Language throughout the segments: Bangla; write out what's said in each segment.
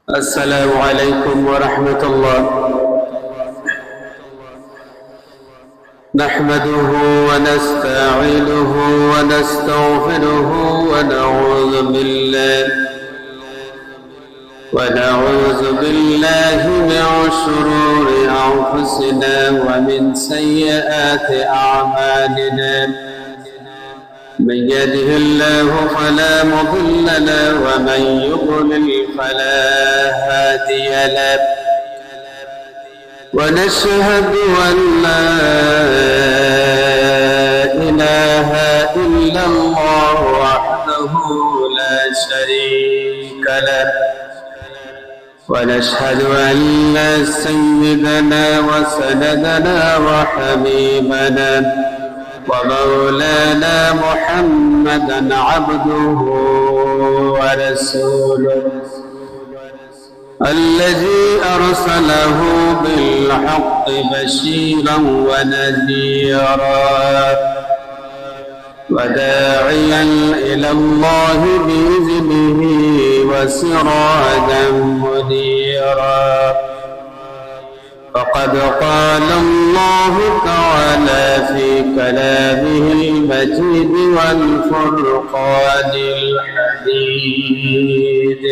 السلام عليكم ورحمة الله. نحمده ونستعينه ونستغفره ونعوذ بالله من شرور أنفسنا ومن سيئات أعمالنا. من يهده الله فلا مضل له ومن يضلل فلا هادي له. ونشهد أن لا إله إلا الله وحده لا شريك له. ونشهد أن سيدنا وسندنا وحبيبنا ومولانا محمدا عبده ورسوله الذي أرسله بالحق بشيرا ونذيرا وداعيا إلى الله بإذنه وسراجا منيرا. فقد قال الله تعالى في كلامه المجيد والفرقان الحميد: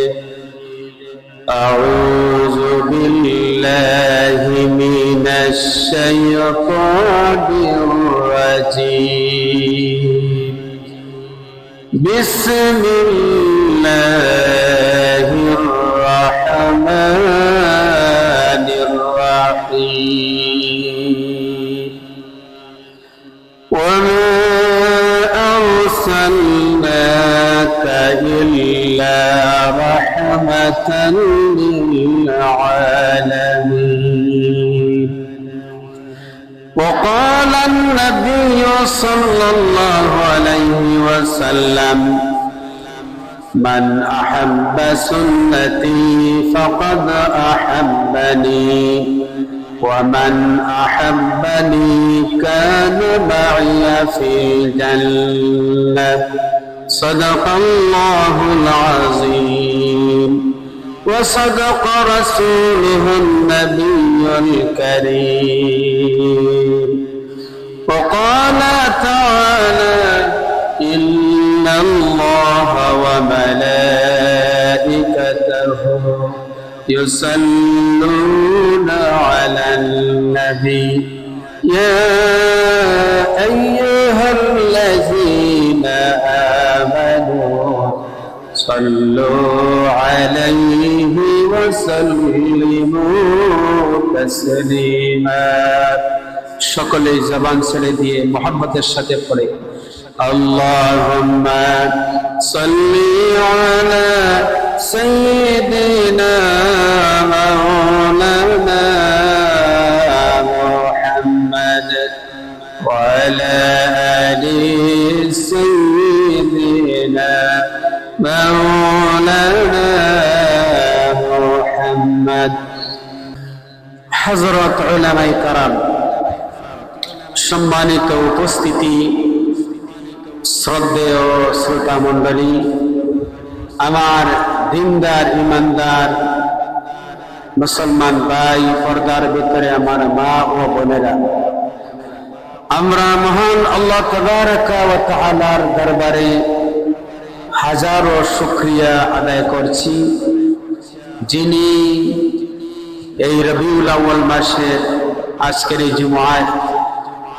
أعوذ بالله من الشيطان الرجيم. بسم الله الرحمن الرحيم. وما أرسلناك إلا رحمة للعالمين. وقال النبي صلى الله عليه وسلم: من أحب سنتي فقد أحبني ومن أحبني كان معي في الجنة. صدق الله العظيم وصدق رسوله النبي الكريم. وقال تعالى: إن الله وملائكته يصلون على النبي يا أيها الذين آمنوا صلوا عليه وسلموا تسليما. সকলে জবান ছেড়ে দিয়ে মুহাম্মদের সাথে পড়ে আল্লাহুম্মা সাল্লি আলা সাইয়্যিদিনা মাওলানা মুহাম্মদ ওয়া আলা আলি সাইয়্যিদিনা মাওলানা মুহাম্মদ। হযরত উলামায়ে কেরাম, সম্মানিত উপস্থিতি, শ্রদ্ধেয় শ্রোতা মণ্ডলী, আমার দিনদার ইমানদার মুসলমান ভাই, পর্দার ভিতরে আমার মা ও বোনেরা, আমরা মহান আল্লাহ তাবারাকা ওয়া তাআলার দরবারে হাজারো শুকরিয়া আদায় করছি, যিনি এই রবিউল আউয়াল মাসের আজকের এই জুমআয়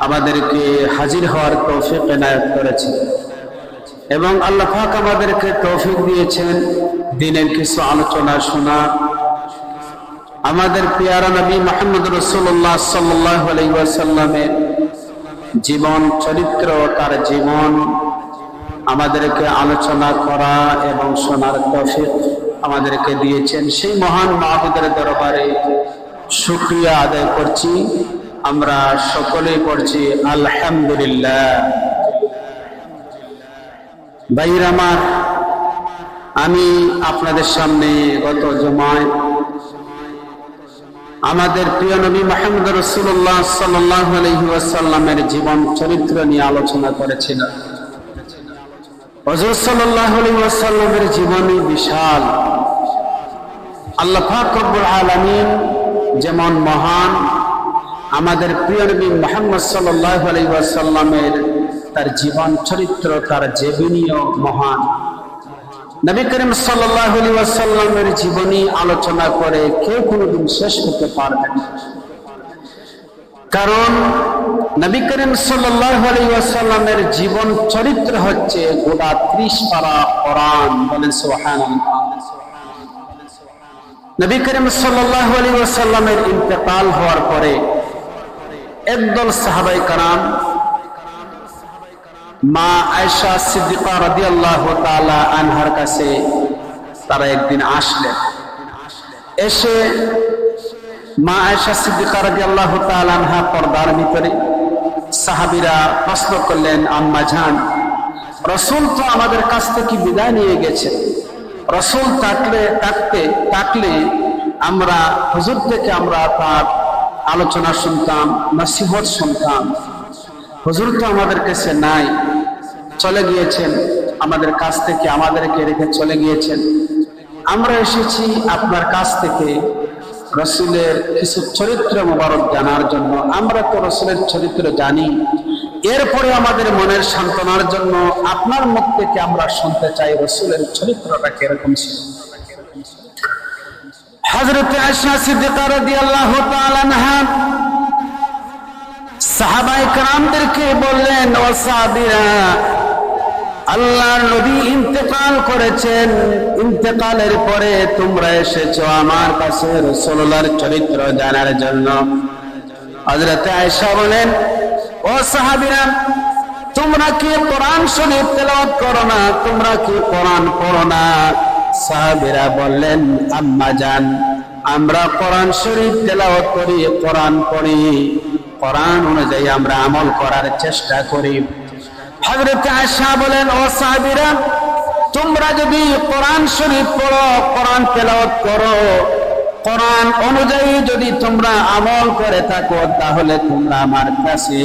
আমাদেরকে হাজির হওয়ার তৌফিক এনায়েত করেছেন এবং আল্লাহ পাক আমাদেরকে তৌফিক দিয়েছেন দ্বীনের কিছু আলোচনা শোনা। আমাদের পেয়ারা নবী মুহাম্মদ রাসূলুল্লাহ সাল্লাল্লাহু আলাইহি ওয়াসাল্লামের জীবন চরিত্র, তার জীবন আমাদেরকে আলোচনা করা এবং শোনার তৌফিক আমাদেরকে দিয়েছেন। সেই মহান মাবুদের দরবারে শুকরিয়া আদায় করছি। আমরা সকলেই পড়ছি আলহামদুলিল্লাহ। ভাইরা আমার, আমি আপনাদের সামনে গত জুমায় আমাদের প্রিয় নবী মুহাম্মদ রাসূলুল্লাহ সাল্লাল্লাহু আলাইহি ওয়াসাল্লামের জীবন চরিত্র নিয়ে আলোচনা করেছিলাম। হযরত সাল্লাল্লাহু আলাইহি ওয়াসাল্লামের জীবনী বিশাল, আল্লাহ পাক রব্বুল আলামিন যেমন মহান, আমাদের প্রিয় নবী মুহাম্মদ সাল্লাল্লাহু আলাইহি ওয়াসাল্লামের তার জীবন চরিত্র, তার জীবনীও মহান। নবী করিম সাল্লাল্লাহু আলাইহি ওয়াসাল্লামের জীবনী আলোচনা করে কেউ কোনোদিন শেষ করতে পারবে না, কারণ নবী করিম সাল্লাল্লাহু আলাইহি ওয়াসাল্লামের জীবন চরিত্র হচ্ছে গোটা 30 পারা কোরআন। বলেন সুবহানাল্লাহ। নবী করিম সাল্লাল্লাহু আলাইহি ওয়াসাল্লামের ইন্তেকাল হওয়ার পরে একদল সাহাবায়ে কেরাম মা আয়েশা সিদ্দিকা রাদিয়াল্লাহু তাআলা আনহার কাছে তারা একদিন আসলেন। এসে মা আয়েশা সিদ্দিকা রাদিয়াল্লাহু তাআলা আনহা পর্দার ভিতরে, সাহাবীরা প্রশ্ন করলেন, আম্মা জান, রাসূল তো আমাদের কাছ থেকে বিদায় নিয়ে গেছে, রাসূল থাকলে আমরা হুজুর থেকে আমরা তার আলোচনা শুনতাম, নসিহত শুনতাম। হুজুর তো আমাদের কাছে নাই, চলে গিয়েছেন, আমাদের কাছ থেকে আমাদেরকে রেখে চলে গিয়েছেন। আমরা এসেছি আপনার কাছ থেকে রাসূলের কিছু চরিত্র মোবারক জানার জন্য। আমরা তো রাসূলের চরিত্র জানি, এরপরে আমাদের মনের সান্ত্বনার জন্য আপনার মুখ থেকে আমরা শুনতে চাই রাসূলের চরিত্রটা কিরকম ছিল। হযরত আয়েশা সিদ্দিকা রাদিয়াল্লাহু তাআলা আনহা সাহাবায়ে কেরামদেরকে বললেন, ও সাহাবীরা, আল্লাহর নবী ইন্তেকাল করেছেন, ইন্তেকালের পরে তোমরা এসেছো আমার কাছে রাসূলুল্লাহর চরিত্র জানার জন্য। হযরত আয়েশা বলেন, ও সাহাবীরা, তোমরা কি কোরআন শরীফ তেলাওয়াত করো না? তোমরা কি কোরআন পড়ো না? সাহাবীরা বললেন, আম্মা জান, আমরা কোরআন শরীফ তেলাওয়াত করি, কোরআন পড়ি, কোরআন অনুযায়ী আমরা আমল করার চেষ্টা করি। হযরত আয়েশা বলেন, ও সাহাবীরা, তোমরা যদি কোরআন শরীফ পড়ো, কোরআন তেলাওয়াত করো, কোরআন অনুযায়ী যদি তোমরা আমল করে থাকো, তাহলে তোমরা আমার কাছে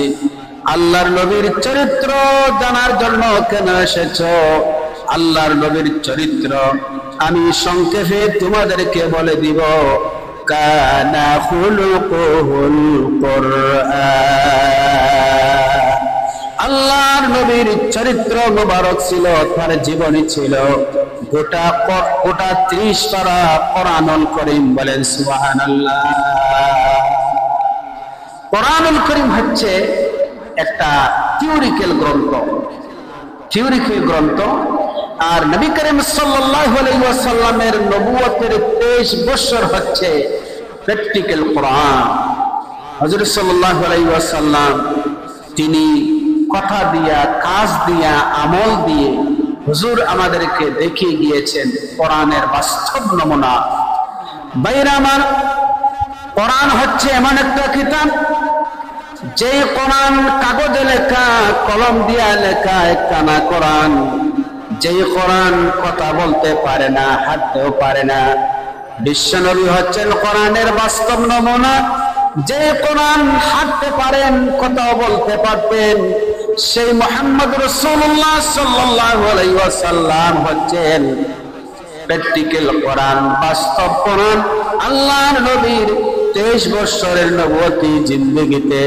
আল্লাহর নবীর চরিত্র জানার জন্য কেন এসেছো? আল্লাহর নবীর চরিত্র আমি সংক্ষেপে তোমাদেরকে বলে দিব। কানা খুলুকুহুল কুরআন। আল্লাহর নবীর চরিত্র মোবারক ছিল, তার জীবনী ছিল গোটা 30 পারা কোরআনুল কারীম। বলেন সুবহানাল্লাহ। কোরআনুল কারীম হচ্ছে একটা থিওরিক্যাল গ্রন্থ, আর নবী করিম সাল্লাল্লাহু আলাইহি ওয়াসাল্লামের নবুয়তের 23 বছর হচ্ছে প্র্যাকটিক্যাল কোরআন। হযরত সাল্লাল্লাহু আলাইহি ওয়াসাল্লাম তিনি কথা দিয়া, কাজ দিয়া, আমল দিয়ে হুজুর আমাদেরকে দেখিয়ে গিয়েছেন কোরআনের বাস্তব নমুনা। ভাইরা আমার, কোরআন হচ্ছে এমন একটা কিতাব, যে কোরআন কাগজে লেখা, কলম দিয়া লেখা একখানা কোরআন, যে কোরআন কথা বলতে পারে না, হাঁটতেও পারে না। বিশ্বনবী হচ্ছেন কোরআনের বাস্তব নমুনা। যে কোরআন হাঁটতে পারেন, কথাও বলতে পারতেন, সেই মুহাম্মদ রাসূলুল্লাহ সাল্লাল্লাহু আলাইহি ওয়াসাল্লাম হচ্ছেন প্র্যাকটিক্যাল কোরআন, বাস্তব কোরআন। আল্লাহর নবীর 23 বছরের নবুয়তি জিন্দেগিতে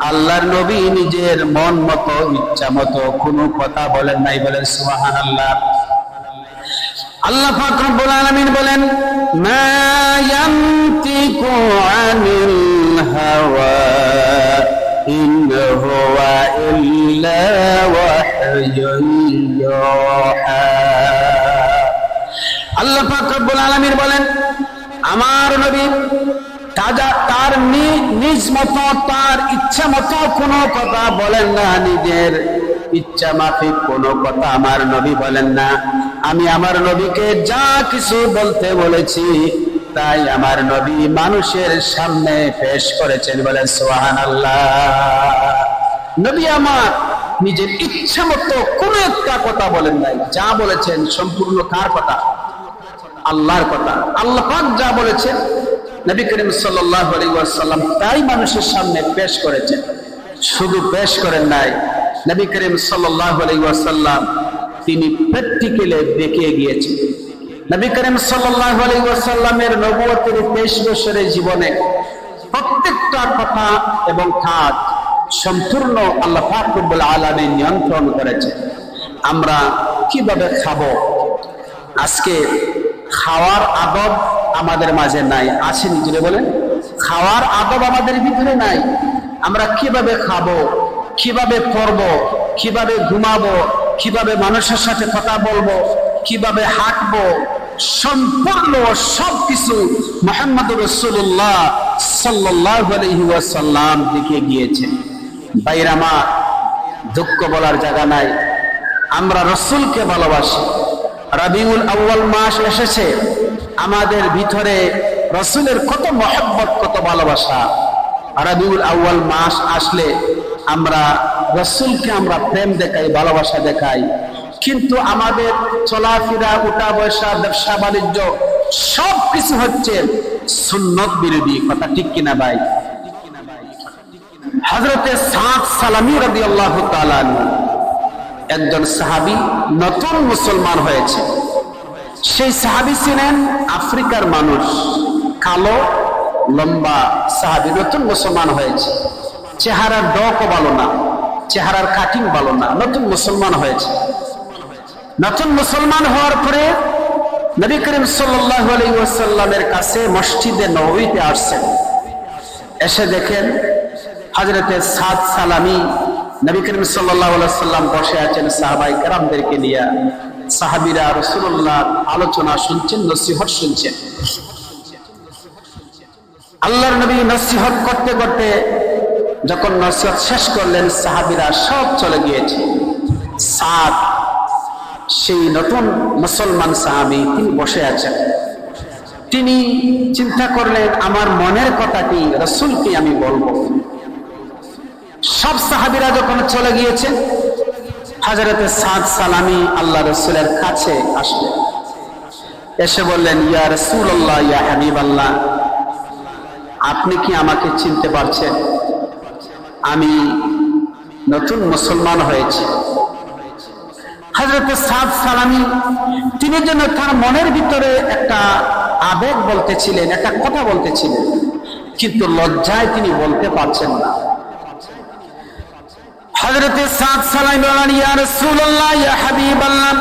আল্লাহর নবী নিজের মন মতো, ইচ্ছা মতো কোনো কথা বলেন নাই। বলেন সুবহানাল্লাহ। আল্লাহ পাক রব্বুল আলামিন বলেন, মা ইয়ানতিকু আনিল হাওয়া ইন হুয়া ইল্লা ওয়াহয়ুন ইউহা। আল্লাহ পাক রব্বুল আলামিন বলেন, আমার নবী তার নিজ মতো, তার ইচ্ছা মতো কোনো কথা বলেন না, নিজের ইচ্ছা মাফিক কোনো কথা আমার নবী বলেন না। আমি আমার নবীকে যা কিছু বলতে বলেছি তাই আমার নবী মানুষের সামনে পেশ করেছেন। বলেন সুবহানাল্লাহ। নবী আমার নিজের ইচ্ছা মতো কোনো একটা কথা বলেন নাই, যা বলেছেন সম্পূর্ণ কার কথা? আল্লাহর কথা। আল্লাহ পাক যা বলেছেন নবী করিম সাল্লাল্লাহু আলাইহি ওয়াসাল্লাম তাই মানুষের সামনে পেশ করেছেন। শুধু পেশ করেন নাই, নবী করিম সাল্লাল্লাহু আলাইহি ওয়াসাল্লাম তিনি প্র্যাকটিক্যালে দেখিয়ে গিয়েছেন। নবী করিম সাল্লাল্লাহু আলাইহি ওয়াসাল্লামের নবুয়তের 23 বছরের জীবনে প্রত্যেকটা কথা এবং কাজ সম্পূর্ণ আল্লাহ পাক রব্বুল আলামিন নিয়ন্ত্রণ করেছে। আমরা কিভাবে খাবো, আজকে খাওয়ার আদব আমাদের মাঝে নাই, আছে নিজেরা বলেন? খাওয়ার আদব আমাদের ভিতরে নাই। আমরা কিভাবে খাবো, কিভাবে পড়বো, কিভাবে ঘুমাবো, কিভাবে মানুষের সাথে কথা বলবো, কিভাবে হাঁটবো, সম্পূর্ণ সবকিছু মুহাম্মদুর রাসূলুল্লাহ সাল্লাল্লাহু আলাইহি ওয়াসাল্লাম দিকে গিয়েছে। ভাইরা আমার, দুঃখ বলার জায়গা নাই। আমরা রাসূলকে ভালোবাসি। রবিউল আউয়াল মাস এসেছে, আমাদের ভিতরে রাসূলের কত মহব্বত, কত ভালোবাসা। রবিউল আউয়াল মাস আসলে আমরা রাসূলকে আমরা প্রেম দেখাই, ভালোবাসা দেখাই, কিন্তু আমাদের চলাফেরা, উঠা বসা, ব্যবসা বাণিজ্য সবকিছু হচ্ছে সুন্নত বিরোধী। কথা ঠিক কিনা ভাই? হযরতে সাদ সালামী রাদিয়াল্লাহু তাআলা একজন সাহাবী, নতুন মুসলমান হয়েছে। সেই সাহাবী ছিলেন আফ্রিকার মানুষ, কালো লম্বা সাহাবী, নতুন মুসলমান হয়েছে। চেহারার ডকও ভালো না, চেহারার কাটিং ভালো না, নতুন মুসলমান হয়েছে। নতুন মুসলমান হওয়ার পরে নবী করিম সাল্লাল্লাহু আলাইহি ওয়াসাল্লামের কাছে মসজিদে নববীতে আসছেন। এসে দেখেন হযরতে সাদ সালামী নবী করিম সাল্লাল্লাহু আলাইহি ওয়াসাল্লাম বসে আছেন সাহাবায়ে কেরামদেরকে নিয়ে। সাহাবীরা রাসূলুল্লাহ আলোচনা শুনছেন, নসিহত শুনছেন। আল্লাহর নবী নসিহত করতে করতে যখন নসিহত শেষ করলেন, সাহাবীরা সব চলে গিয়েছে। সাদ, সেই নতুন মুসলমান সাহাবী, তিনি বসে আছেন। তিনি চিন্তা করলেন, আমার মনের কথাটি রাসূলকে আমি বলবো। সব সাহাবীরা যখন চলে গিয়েছে, হযরতে সাদ সালামী আল্লাহ রাসূলের কাছে আসলেন। এসে বললেন, ইয়া রাসূলুল্লাহ, ইয়া হাবিবাল্লাহ, আপনি কি আমাকে চিনতে পারছেন? আমি নতুন মুসলমান হয়েছি। হযরতে সাদ সালামী তিনি যেন তার মনের ভিতরে একটা আবেগ বলতেছিলেন, একটা কথা বলতেছিলেন, কিন্তু লজ্জায় তিনি বলতে পারছেন না। হযরতে সাদ সালামী বলেন, ইয়া রাসূলুল্লাহ, ইয়া হাবিবাল্লাহ,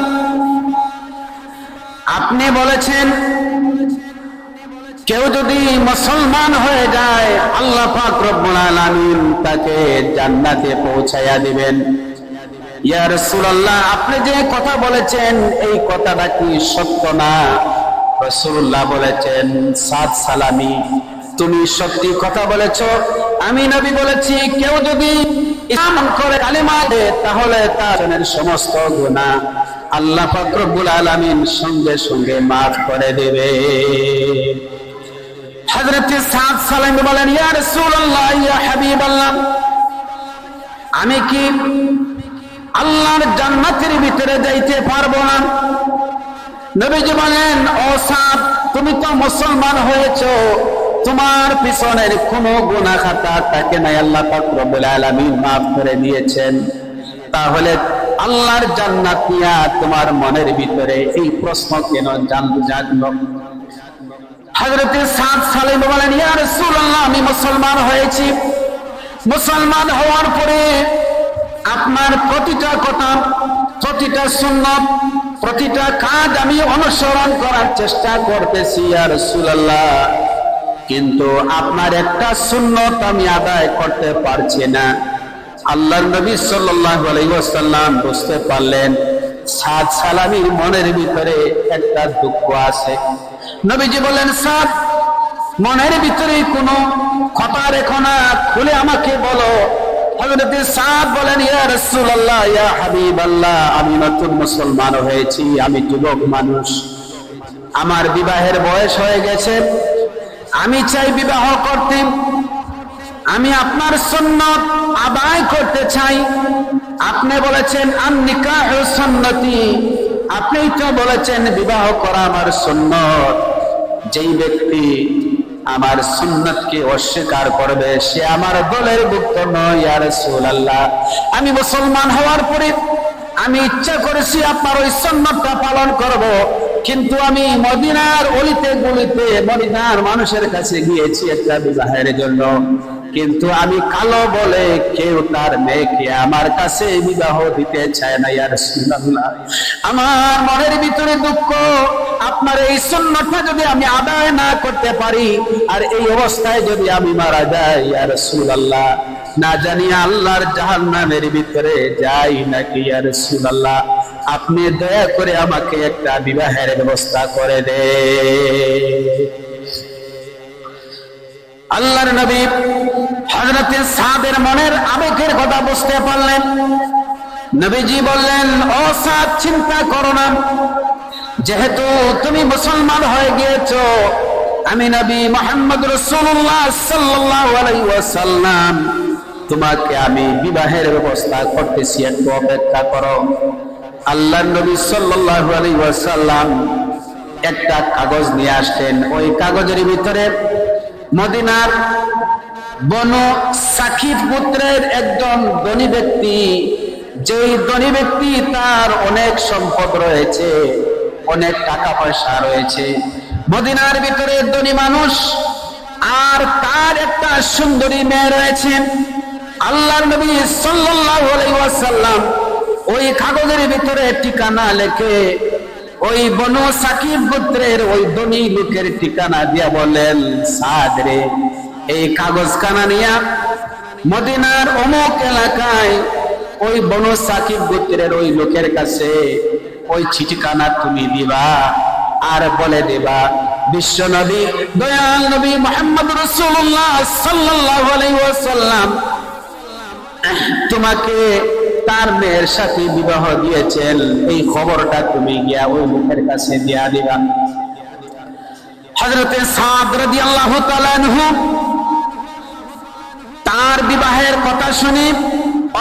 আপনি বলেছেন কেউ যদি মুসলমান হয়ে যায় আল্লাহ পাক রব্বুল আলামিন তাকে জান্নাতে পৌঁছায়া দিবেন। ইয়া রাসূলুল্লাহ, আপনি যে কথা বলেছেন এই কথাটা কি সত্য না? রাসূলুল্লাহ বলেছেন, সাদ সালামী, তুমি সত্যি কথা বলেছো। আমি নবী বলেছি, কেউ যদি ইসলাম করে কালিমা দেয় তাহলে তার সমস্ত গুনাহ আল্লাহ পাক রব্বুল আলামিন সঙ্গে সঙ্গে মাফ করে দেবে। হযরতে সাদ সালামী বলেন, ইয়া রাসূলুল্লাহ, ইয়া হাবিবাল্লাহ, আমি কি আল্লাহর জান্নাতের ভিতরে যাইতে পারবো না? নবীজি বলেন, ও সাদ, তুমি তো মুসলমান হয়েছো, তোমার পিছনের কোনো গুনাহ খাতা থাকে নাই, আল্লাহ পাক রব্বুল আলামিন মাফ করে দিয়েছেন। তাহলে আল্লাহর জান্নাত নিয়ে তোমার মনের ভিতরে এই প্রশ্ন কেন জাগলো? হযরতে সাদ সালামী বলেন, ইয়া রাসূলুল্লাহ, আমি মুসলমান হয়েছি। মুসলমান হওয়ার পরে আপনার প্রতিটা কথা, প্রতিটা সুন্নাত, প্রতিটা কাজ আমি অনুসরণ করার চেষ্টা করতেছি ইয়া রাসূলুল্লাহ, কিন্তু আপনার একটা সুন্নাত আমি আদায় করতে পারছি না। আল্লাহর নবী সাল্লাল্লাহু আলাইহি ওয়াসাল্লাম বুঝতে পারলেন সাদ সালামীর মনের ভিতরে একটা দুঃখ আছে। নবীজি বলেন, সাদ, মনের ভিতরে কোনো কথা রেখো না, খুলে আমাকে বলো। হযরতে সাদ বলেন, ইয়া রাসূলুল্লাহ, ইয়া হাবিবাল্লাহ, আমি নতুন মুসলমান হয়েছি, আমি যুবক মানুষ, আমার বিবাহের বয়স হয়ে গেছে, আমি চাই বিবাহ করতে, আমি আপনার সুন্নাত আদায় করতে চাই। আপনি বলেছেন আন নিকাহু সুন্নতি, আপনি তো বলেছেন বিবাহ করা আমার সুন্নত। যেই ব্যক্তি আমার সুন্নতকে অস্বীকার করবে সে আমার দলের ভুক্ত নয় ইয়া রাসূলুল্লাহ। আমি মুসলমান হওয়ার পরে আমি ইচ্ছা করেছি আপনার ওই সুন্নতটা পালন করব, কিন্তু আমি মদিনার অলিতে গলিতে মদিনার মানুষের কাছে গিয়েছি একটা বিবাহের জন্য, কিন্তু আমি কালো বলে কেউ তার মেয়েকে আমার কাছে বিবাহ দিতে চায় না। ইয়া রাসূলুল্লাহ, আমার মনের ভিতরে দুঃখ, আপনার এই সুন্নতটা যদি আমি আদায় না করতে পারি আর এই অবস্থায় যদি আমি মারা যাই, ইয়া রাসূলুল্লাহ, না জানি আল্লাহর জাহান্নামের ভিতরে যাই নাকি। ইয়া রাসূলুল্লাহ, আপনি দয়া করে আমাকে একটা বিবাহের ব্যবস্থা করে দে। আল্লাহর নবী হযরত সাদের মনের আবেগের কথা বুঝতে পারলেন। নবীজি বললেন, ও সাদ, চিন্তা করো না, যেহেতু তুমি মুসলমান হয়ে গিয়েছো, আমি নবী মুহাম্মদ রাসূলুল্লাহ সাল্লাল্লাহু আলাইহি ওয়াসাল্লাম তোমাকে আমি বিবাহের ব্যবস্থা করতেছি, একটু অপেক্ষা করো। আল্লাহর নবী সাল্লাল্লাহু আলাইহি ওয়াসাল্লাম একটা কাগজ নিয়ে আসলেন। ওই কাগজের ভিতরে মদিনার বনু সাকিব গোত্রের একজন ধনী ব্যক্তি, যেই ধনী ব্যক্তি তার অনেক সম্পদ রয়েছে, অনেক টাকা পয়সা রয়েছে, মদিনার ভিতরে ধনী মানুষ, আর তার একটা সুন্দরী মেয়ে রয়েছে। আল্লাহর নবী সাল্লাল্লাহু আলাইহি ওয়াসাল্লাম ওই কাগজের ভিতরে ঠিকানা লিখে ওই বনু সাকিব গোত্রের ওই ধনী লোকের ঠিকানা দিয়া বলেন, সাদ রে, এই কাগজ খানা নিয়া মদিনার অমুক এলাকায় ওই বনু সাকিব গোত্রের ওই লোকের কাছে ওই চিঠিখানা তুমি দিবা, আর বলে দিবা বিশ্ব নবী দয়াল নবী মুহাম্মদ রাসূলুল্লাহ সাল্লাল্লাহু আলাইহি ওয়াসাল্লাম তোমাকে তার মেয়ের সাথে বিবাহ দিয়েছেন, এই খবরটা তুমি গিয়া ওই লোকের কাছে দিয়া দিবা। হযরতে সাদ রাদিয়াল্লাহু তাআলা আনহু তার বিবাহের কথা শুনে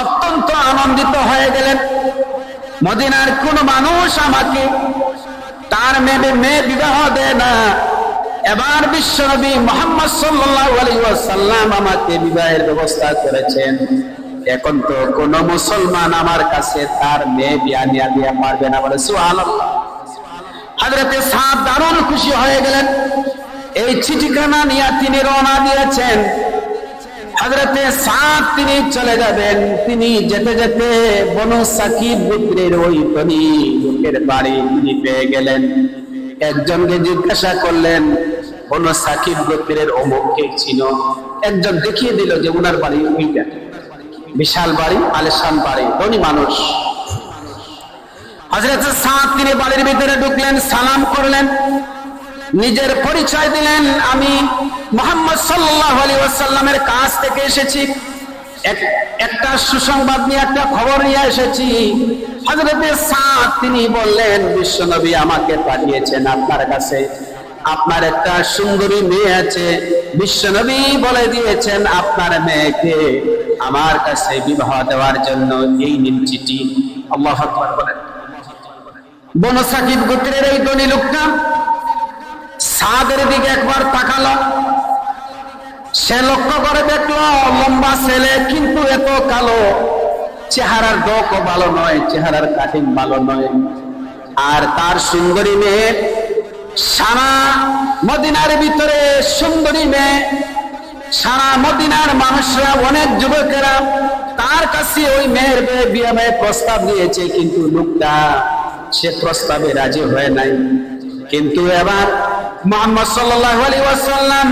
অত্যন্ত আনন্দিত হয়ে গেলেন। মদিনার কোন মানুষ আমাকে তার মেয়ে বিবাহ দেয় না, এবার বিশ্বনবী মুহাম্মদ সাল্লাল্লাহু আলাইহি ওয়াসাল্লাম আমাকে বিবাহের ব্যবস্থা করেছেন, এখন তো কোন মুসলমান আমার কাছে তার মেয়ে বিয়া নিয়ে দিয়া পারবে না। বলে সুবহানাল্লাহ। হযরতে সাদ দারুণ খুশি হয়ে গেলেন। এই চিঠিখানা নিয়ে তিনি রওনা দিয়েছেন। হযরতে সাদ তিনি চলে যাবেন। তিনি যেতে যেতে বনু সাকিব গোত্রের ওই ধনী লোকের বাড়ি তিনি পেয়ে গেলেন। একজনকে জিজ্ঞাসা করলেন, বনু সাকিব গোত্রের অমুককে চিনো? একজন দেখিয়ে দিল যে ওনার বাড়ি ওইটা, বিশাল বাড়ি, আলিশান বাড়ি, ধনী মানুষ। হযরত সাদ তিনি বাড়ির ভিতরে ঢুকলেন, সালাম করলেন, নিজের পরিচয় দিলেন, আমি মুহাম্মদ সাল্লাল্লাহু আলাইহি ওয়াসাল্লামের কাছ থেকে এসেছি, একটা সুসংবাদ নিয়ে, একটা খবর নিয়ে এসেছি। হযরত সাদ তিনি বললেন, বিশ্বনবী আমাকে পাঠিয়েছেন আপনার কাছে, আপনার একটা সুন্দরী মেয়ে আছে, বিশ্বনবী বলে দিয়েছেন আপনার মেয়েকে আমার কাছে বিবাহ দেওয়ার জন্য, এই নিন চিঠি। আল্লাহু আকবার বলেন। বনু সাকিব গোত্রের এই ধনী লোকটা সাদের দিকে একবার তাকালো, সে লক্ষ্য করে দেখলো লম্বা ছেলে, কিন্তু এত কালো, চেহারার ডোকও ভালো নয়, চেহারার কাটিং ভালো নয়, আর তার সুন্দরী মেয়ে, সারা মদিনার ভিতরে সুন্দরী মেয়ে, সারা মদিনার মানুষরা, অনেক যুবকেরা তার কাছে ওই মেয়ের বিয়ে প্রস্তাব দিয়েছে, কিন্তু লোকটা সে প্রস্তাবে রাজি হয় নাই। কিন্তু এবার মুহাম্মদ সাল্লাল্লাহু আলাইহি ওয়াসাল্লাম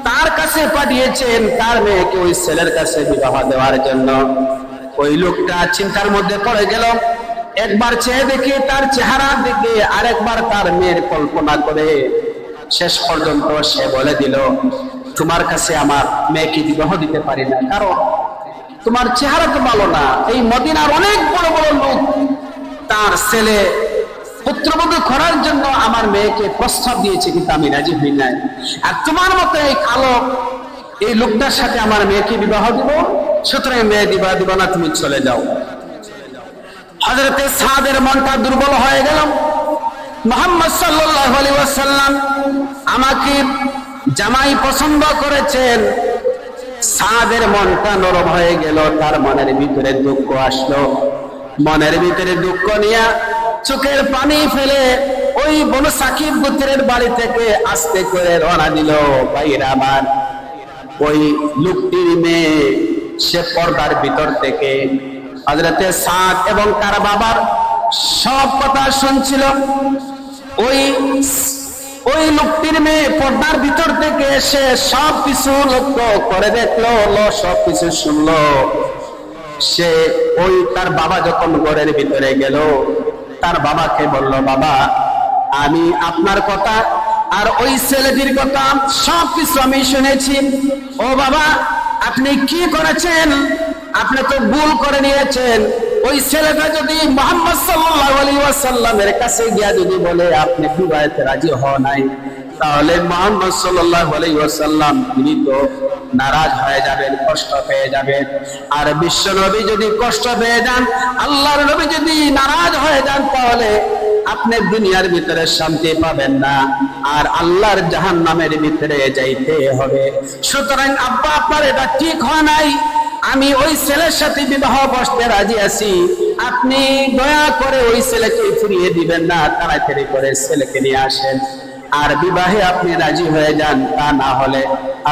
তার কাছে পাঠিয়েছেন তার মেয়েকে ওই ছেলের কাছে বিবাহ দেওয়ার জন্য। ওই লোকটা চিন্তার মধ্যে পড়ে গেল, একবার চেয়ে দেখে তার চেহারার দিকে, আরেকবার তার মেয়ের কল্পনা করে, শেষ পর্যন্ত সে বলে দিল, তোমার কাছে আমার মেয়েকে বিবাহ দিতে পারি না, কারণ তোমার চেহারা তো ভালো না। এই মদিনার অনেক বড় বড় লোক তার ছেলে পুত্রবধূ করার জন্য আমার মেয়েকে প্রস্তাব দিয়েছে, কিন্তু আমি রাজি হই নাই, আর তোমার মতো এই কালো এই লোকটার সাথে আমার মেয়েকে বিবাহ দিব, সুতরাং মেয়ে দিবা না, তুমি চলে যাও। হযরতে সাদের মনটা দুর্বল হয়ে গেল। মুহাম্মদ সাল্লাল্লাহু আলাইহি ওয়াসাল্লাম আমাকে জামাই পছন্দ করেছেন। সাদের মনটা নরম হয়ে গেল, তার মনের ভিতরে দুঃখ আসলো। মনের ভিতরে দুঃখ নিয়ে চোখের পানি ফেলে ওই বনু সাকিব গোত্রের বাড়ি থেকে আস্তে করে রওনা দিল। ভাইরা আমার, ওই লোকটির মেয়ে সে পর্দার ভিতর থেকে হযরতে সাদ এবং তার বাবার সব কথা শুনছিল। ওই লোকটির মেয়ে পর্দার ভিতর থেকে সে সব কিছু লক্ষ্য করে দেখলো, সব কিছু শুনলো। সে ওই তার বাবা যখন ঘরের ভিতরে গেল, তার বাবাকে বলল, বাবা আমি আপনার কথা আর ওই ছেলেটির কথা সব কিছু আমি শুনেছি। ও বাবা, আপনি কি করেছেন? আপনি তো ভুল করে নিয়েছেন। ওই ছেলেটা যদি মুহাম্মদ সাল্লাল্লাহু আলাইহি ওয়াসাল্লামের কাছে গিয়া যদি বলে আপনি বিবাহে রাজি হন নাই, তাহলে মুহাম্মদ সাল্লাল্লাহু আলাইহি ওয়াসাল্লাম তিনি তো নারাজ হয়ে যাবেন, কষ্ট পেয়ে যাবেন। আর বিশ্ব নবী যদি কষ্ট পেয়ে যান, আল্লাহর নবী যদি নারাজ হয়ে যান, তাহলে আপনি দুনিয়ার ভিতরে শান্তি পাবেন না, আর আল্লাহর জাহান্নামের ভিতরে যাইতে হবে। সুতরাং আব্বা, আপনার এটা ঠিক হয় নাই। আমি ওই ছেলের সাথে বিবাহ বসতে রাজি আছি। আপনি দয়া করে ওই ছেলেকে ফিরিয়ে দিবেন না, তাড়াতাড়ি করে ছেলেকে নিয়ে আসেন আর বিবাহে আপনি রাজি হয়ে যান। তা না হলে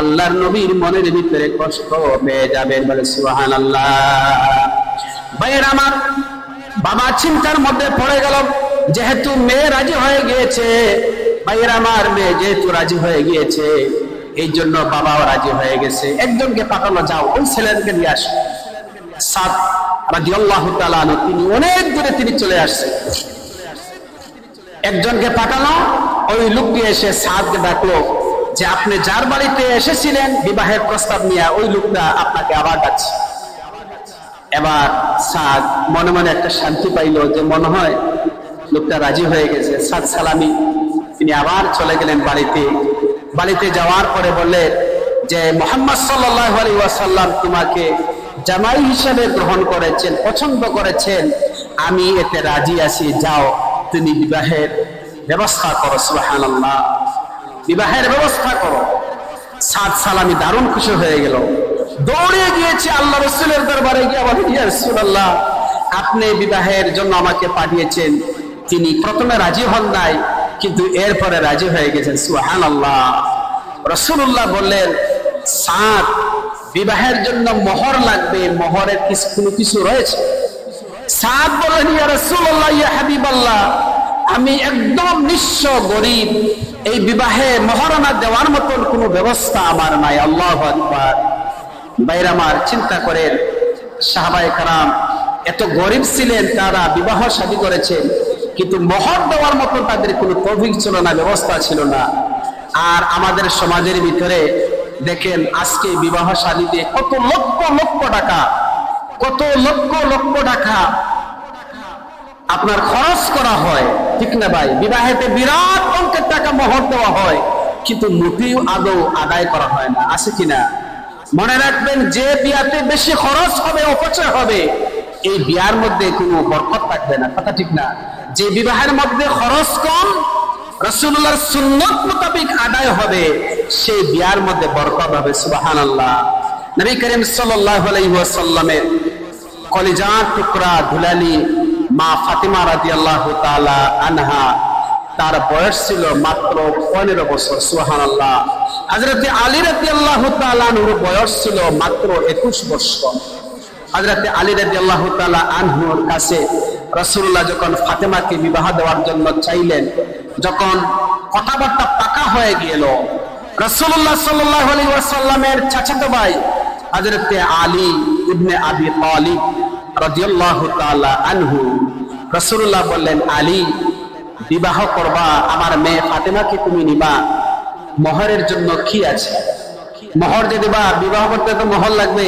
আল্লাহর নবীর মনের ভিতরে কষ্ট পেয়ে যাবেন। বলে সুবহানাল্লাহ। ভাইয়ের আমার, বাবা চিন্তার মধ্যে পড়ে গেল। যেহেতু মেয়ে রাজি হয়ে গিয়েছে, ভাইয়ের আমার, মেয়ে যেহেতু রাজি হয়ে গিয়েছে, এই জন্য বাবাও রাজি হয়ে গেছে। একজনকে পাঠানো, যাও ওই ছেলেকে নিয়ে আসো। সাদ রাদিয়াল্লাহু তাআলা আনহু তিনি অনেক দূরে তিনি চলে আসছেন। একজনকে পাঠানো, ওই লোকটি এসে সাদকে ডাকলো যে আপনি যার বাড়িতে এসেছিলেন বিবাহের প্রস্তাব নিয়ে, ওই লোকটা আপনাকে আবার ডাকছে। এবার সাদ মনে মনে একটা শান্তি পাইল যে মনে হয় লোকটা রাজি হয়ে গেছে। সাদ সালামি তিনি আবার চলে গেলেন বাড়িতে। বাড়িতে যাওয়ার পরে বললেন যে মুহাম্মদ সাল্লাল্লাহু আলাইহি ওয়াসাল্লাম তোমাকে জামাই হিসেবে গ্রহণ করেছেন, পছন্দ করেছেন, আমি এতে রাজি আছি। যাও তুমি বিবাহের ব্যবস্থা করো। সুবহানাল্লাহ, বিবাহের ব্যবস্থা করো। সাদ সালামি দারুণ খুশি হয়ে গেল, দৌড়ে গিয়েছে আল্লাহ রাসূলের দরবারে গিয়ে বলে, ইয়া রাসূলুল্লাহ, আপনি বিবাহের জন্য আমাকে পাঠিয়েছেন। তিনি প্রথমে রাজি হন নাই, কিন্তু এরপরে রাজি হয়ে গেছেন। সুবহানাল্লাহ। রাসূলুল্লাহ বললেন, সাদ, বিবাহের জন্য মোহর লাগবে, মোহরের কোনো কিছু রয়েছে? সাদ বললেন, ইয়া রাসূলুল্লাহ, ইয়া হাবিবাল্লাহ, আমি একদম নিঃস্ব গরীব, এই বিবাহে মোহরানা দেওয়ার মতন কোনো ব্যবস্থা আমার নাই। আল্লাহু আকবার। ভাইরা আমার, চিন্তা করেন, সাহাবায়ে কেরাম এত গরীব ছিলেন, তারা বিবাহ শাদী করেছেন, কিন্তু মোহর দেওয়ার মতো তাদের কোনো তৌফিক ছিল না, ব্যবস্থা ছিল না। আর আমাদের সমাজের ভিতরে দেখেন আজকে বিবাহ শাদীতে কত লক্ষ লক্ষ টাকা, কত লক্ষ লক্ষ টাকা আপনার খরচ করা হয়, ঠিক না ভাই? বিবাহেতে বিরাট অঙ্কের টাকা মোহর দেওয়া হয়, কিন্তু মোটেও আদৌ আদায় করা হয় না, আছে কিনা? মনে রাখবেন, যে বিয়াতে বেশি খরচ হবে, অপচয় হবে, এই বিয়ার মধ্যে কোনো বরকত থাকবে না, কথা ঠিক না? যে বিবাহের মধ্যে খরচ কম, রাসূলুল্লাহর সুন্নাত মোতাবেক আদায় হবে, সেই বিয়ার মধ্যে বরকত হবে। সুবহানাল্লাহ। নবী করিম সাল্লাল্লাহু আলাইহি ওয়াসাল্লামের কলিজার টুকরা দুলালি মা ফাতিমা রাদিয়াল্লাহু তাআলা আনহা, তার বয়স ছিল মাত্র 15 বছর। সুবহানাল্লাহ। হযরতে আলী রাদিয়াল্লাহু তাআলা আনহুর বয়স ছিল মাত্র 21 বছর। হযরতে আলী রাদিয়াল্লাহু তাআলা আনহুর কাছে রাসূলুল্লাহ যখন ফাতেমাকে বিবাহ দেওয়ার জন্য চাইলেন, যখন কথাবার্তা পাকা হয়ে গেল, রাসূলুল্লাহ সাল্লাল্লাহু আলাইহি ওয়াসাল্লামের চাচাতো ভাই হযরতে আলী ইবনে আবি তালিব রাদিয়াল্লাহু তাআলা আনহু, রাসূলুল্লাহ বললেন, আলী, বিবাহ করবা, আমার মেয়ে ফাতেমাকে তুমি নিবা, মোহরের জন্য কি আছে? মোহর যে দিবা, বিবাহ করতে তো মোহর লাগবে,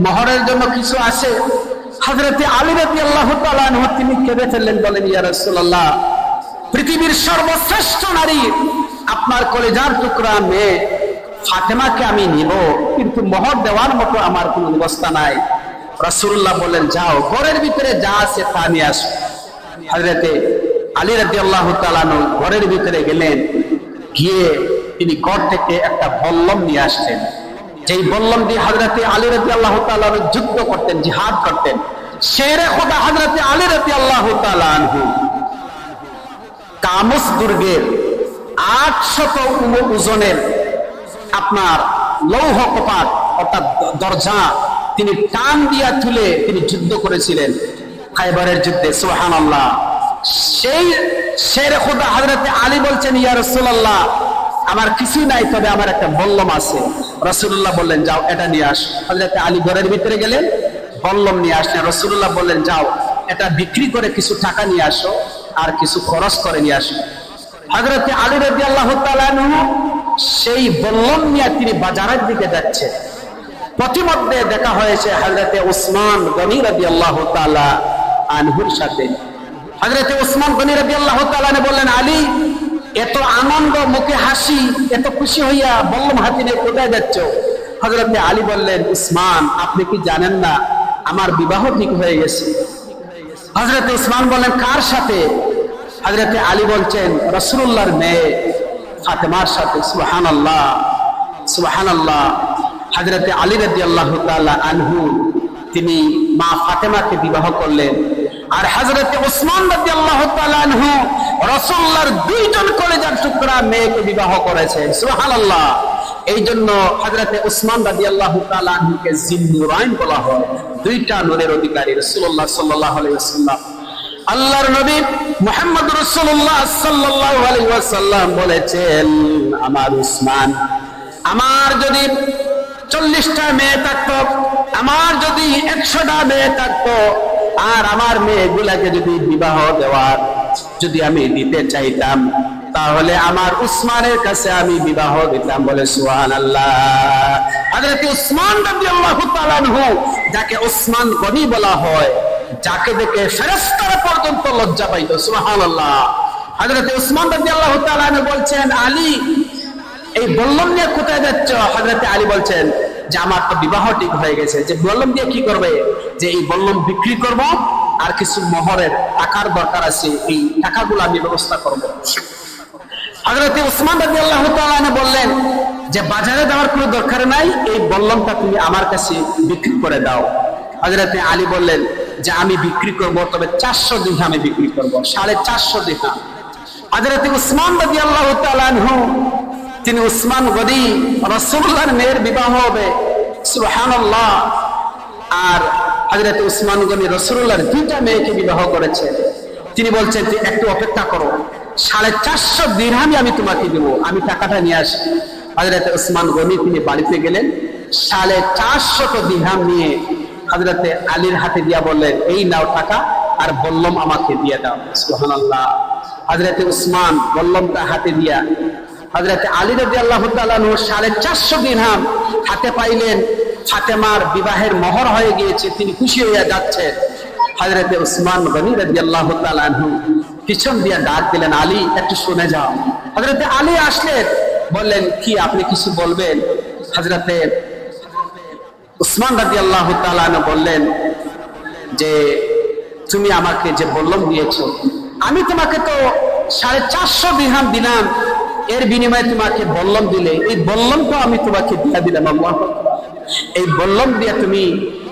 মোহরের জন্য কিছু আছে? হযরতে আলী রাদিয়াল্লাহু তাআলা আনহু তিনি কেঁদে ফেললেন, বলেন, ইয়া রাসূলুল্লাহ, পৃথিবীর সর্বশ্রেষ্ঠ নারী, আপনার কলিজার টুকরা মেয়ে ফাতেমাকে আমি নিব, কিন্তু মোহর দেওয়ার মতো আমার কোনো ব্যবস্থা নাই। রাসূলুল্লাহ বললেন, যাও ঘরের ভিতরে যা আছে তা নিয়ে আসো। হযরতে আলী রাদিয়াল্লাহু তাআলা আনহু ঘরের ভিতরে গেলেন, গিয়ে তিনি ঘর থেকে একটা বল্লম নিয়ে আসলেন। যেই বল্লম দিয়ে হযরতে আলী রাদিয়াল্লাহু তাআলা আনহু যুদ্ধ করতেন, জিহাদ করতেন। শেরে খোদা হযরতে আলী রাদিয়াল্লাহু তাআলা আনহু কামুস দুর্গের 800 ওজনের আপনার লৌহ কপাট অর্থাৎ দরজা তিনি টান দিয়া তুলে তিনি যুদ্ধ করেছিলেন খায়বারের যুদ্ধে। সুবহানাল্লাহ। সেই শেরে খুদা হযরত আলী বলছেন, ইয়া রাসূলুল্লাহ, আমার কিছু নাই, তবে আমার একটা বল্লম আছে। রাসূলুল্লাহ বললেন, যাও এটা নিয়ে আস। হযরত আলী ঘরের ভিতরে গেলেন, বল্লম নিয়ে আসলেন। রাসূলুল্লাহ বললেন, যাও এটা বিক্রি করে কিছু টাকা নিয়ে আসো আর কিছু খরচ করে নিয়ে আসো। হযরত আলী রাদিয়াল্লাহু তাআলা আনহু সেই বল্লম নিয়ে তিনি বাজারের দিকে যাচ্ছে। প্রতিমধ্যে দেখা হয়েছে হযরত উসমান গনি রাদিয়াল্লাহু তাআলা আনহুর সাথে। হযরত উসমান গনি রাদিয়াল্লাহু তাআলা বললেন, আলী, এত আনন্দ, মুখে হাসি, এত খুশি হইয়া বল্লম হাতে নিয়ে কোথায় যাচ্ছ? হযরত আলী বললেন, উসমান, আপনি কি জানেন না আমার বিবাহ ঠিক হয়ে গেছে? হযরত উসমান বললেন, কার সাথে? হযরত আলী বলছেন, রাসূলুল্লাহর মেয়ে ফাতেমার সাথে। সুবহানাল্লাহ, সুবহানাল্লাহ। হযরত আলী রাদিয়াল্লাহু তাআলা আনহু তিনি মা ফাতেমাকে বিবাহ করলেন। আর হযরত উসমান রাদিয়াল্লাহু তাআলা আনহু রাসূলুল্লাহর দুইজন কলেজার টুকরা মেয়েকে বিবাহ করেছেন। সুবহানাল্লাহ। এই জন্য হযরত উসমান রাদিয়াল্লাহু তাআলা আনহুকে জিন্নুরাইন বলা হয়, দুইটা নূরের অধিকারী। রাসূলুল্লাহ সাল্লাল্লাহু আলাইহি ওয়াসাল্লাম, আল্লাহর নবী মুহাম্মদ রাসূলুল্লাহ সাল্লাল্লাহু আলাইহি ওয়াসাল্লাম বলেছেন, আমার উসমান, আমার যদি 40টা মেয়ে থাকতো, আমার যদি 100টা মেয়ে থাকতো, আর আমার মেয়েগুলাকে যদি বিবাহ দেওয়ার যদি আমি দিতে চাইতাম, তাহলে আমার উসমানের কাছে আমি বিবাহ দিতাম। বলে সুবহানাল্লাহ। হযরত উসমান রাদিয়াল্লাহু তাআলা আনহু, যাকে উসমান গনি বলা হয়, যাকে দেখে ফেরেশতারা পর্যন্ত লজ্জা পাইত। সুবহানাল্লাহ। হযরত উসমান রাদিয়াল্লাহু তাআলা আনহু বলছেন, আলী, এই বল্লম নিয়ে কোথায় যাচ্ছ? হযরত আলী বলছেন যে আমার তো বিবাহ ঠিক হয়ে গেছে। যে বল্লম দিয়ে কি করবে? যে এই বল্লম বিক্রি করব আর কিছু মোহরের টাকার দরকার আছে, এই টাকাগুলো আমি ব্যবস্থা করব। হযরত উসমান রাদিয়াল্লাহু তাআলা বললেন যে বাজারে যাওয়ার কোনো দরকার নাই, এই বল্লমটা তুমি আমার কাছে বিক্রি করে দাও। হযরত আলী বললেন যে আমি বিক্রি করব, তবে 400 দিরহামে বিক্রি করব, 450 দিরহাম। হযরত উসমান রাদিয়াল্লাহু তাআলা আনহু তিনি উসমান গনি, রাসূলুল্লাহর মেয়ের বিবাহ হবে। সুবহানাল্লাহ। আর হযরত উসমান গনি রাসূলুল্লাহর দুইটা মেয়েকে বিবাহ করেছে। তিনি বলছেন যে একটু অপেক্ষা করো, 450 দিরহামই আমি তোমাকে দেব, আমি টাকাটা নিয়ে আসি। হযরত উসমান গনি তিনি বাড়িতে গেলেন, 450 দিরহাম নিয়ে হযরত আলীর হাতে দিয়া বললেন, এই নাও টাকা, আর বল্লম আমাকে দিয়ে দাও। সুবহানাল্লাহ। হযরত উসমান বল্লমটা হাতে দিয়া হযরত আলী রাদিয়াল্লাহু তাআলা 450 দিরহাম হাতে পাইলেন। ফাতেমার বিবাহের মোহর হয়ে গিয়েছে, তিনি খুশি হয়ে যাচ্ছেন। হযরত উসমান গনি রাদিয়াল্লাহু তাআলা আনহু পিছন দিয়ে ডাক দিলেন, আলী, একটু শুনে যাও। হযরত আলী আসলেন, বললেন, কি, আপনি কিছু বলবেন? হযরত উসমান রাদিয়াল্লাহু তাআলা আনহু বললেন যে তুমি আমাকে যে বল্লম দিয়েছো, আমি তোমাকে তো 450 দিরহাম দিলাম, এর বিনিময়ে তোমাকে বল্লম দিলে, এই বল্লমটা আমি তোমাকে দিয়ে দিলাম। আল্লাহু আকবার। এই বল্লম দিয়ে তুমি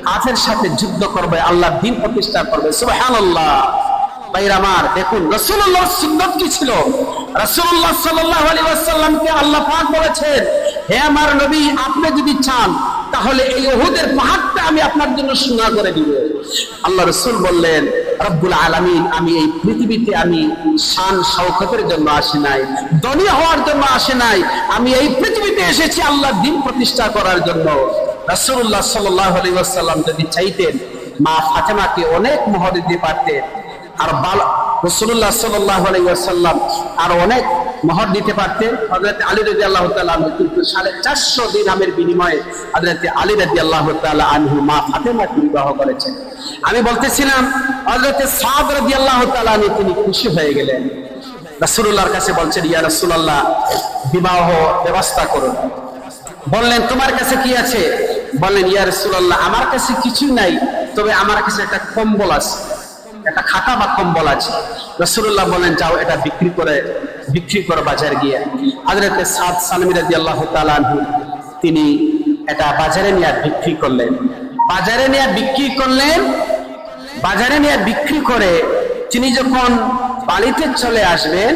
কাফের সাথে যুদ্ধ করবে, আল্লাহর দ্বীন প্রতিষ্ঠা করবে। সুবহানাল্লাহ। ভাইরা আমার, দেখুন রাসূলুল্লাহর সুন্নাত কি ছিল। রাসূলুল্লাহ সাল্লাল্লাহু আলাইহি ওয়াসাল্লামকে আল্লাহ পাক বলেছেন, হে আমার নবী, আপনি যদি চান তাহলে এই উহুদের পাহাড়টা আমি আপনার জন্য সোনা করে দিব। আল্লাহ রাসূল বললেন, রব্বুল আলামিন, আমি এই পৃথিবীতে আমি শান শওকতের জন্য আসি নাই, ধনী হওয়ার জন্য আসি নাই, আমি এই পৃথিবীতে এসেছি আল্লাহর দ্বীন প্রতিষ্ঠা করার জন্য। রাসূলুল্লাহ সাল্লাল্লাহু আলাইহি ওয়াসাল্লাম যদি চাইতেন, মা ফাতেমাকে অনেক মোহর দিতে পারতেন, আর রাসূলুল্লাহ সাল্লাল্লাহু আলাইহি ওয়াসাল্লাম আর অনেক মোহর দিতে পারতেন। হযরত আলী রাদিয়াল্লাহু তাআলা আনহু কিন্তু 450 দিরহামের বিনিময়ে হযরত আলী রাদিয়াল্লাহু তাআলা আনহু মা ফাতেমাকে বিবাহ করেছেন। আমি বলতেছিলাম, হযরত সাদ রাদিয়াল্লাহু তাআলা আনহু তিনি খুশি হয়ে গেলেন। রাসূলুল্লাহর কাছে বলছেন, ইয়া রাসূলুল্লাহ, বিবাহ ব্যবস্থা করুন। বললেন, তোমার কাছে কি আছে? বললেন, ইয়া রাসূলুল্লাহ, আমার কাছে কিছু নাই, তবে আমার কাছে একটা কম্বল আছে, একটা খাতা বা কম্বল আছে। রাসূলুল্লাহ বলেন, যাও এটা বিক্রি করো বাজারে গিয়ে। হযরত সাদ সালমী রাদিয়াল্লাহু তাআলা আনহু তিনি এটা বাজারে নিয়ে বিক্রি করলেন। বাজারে নিয়ে বিক্রি করে তিনি যখন বাড়িতে চলে আসবেন,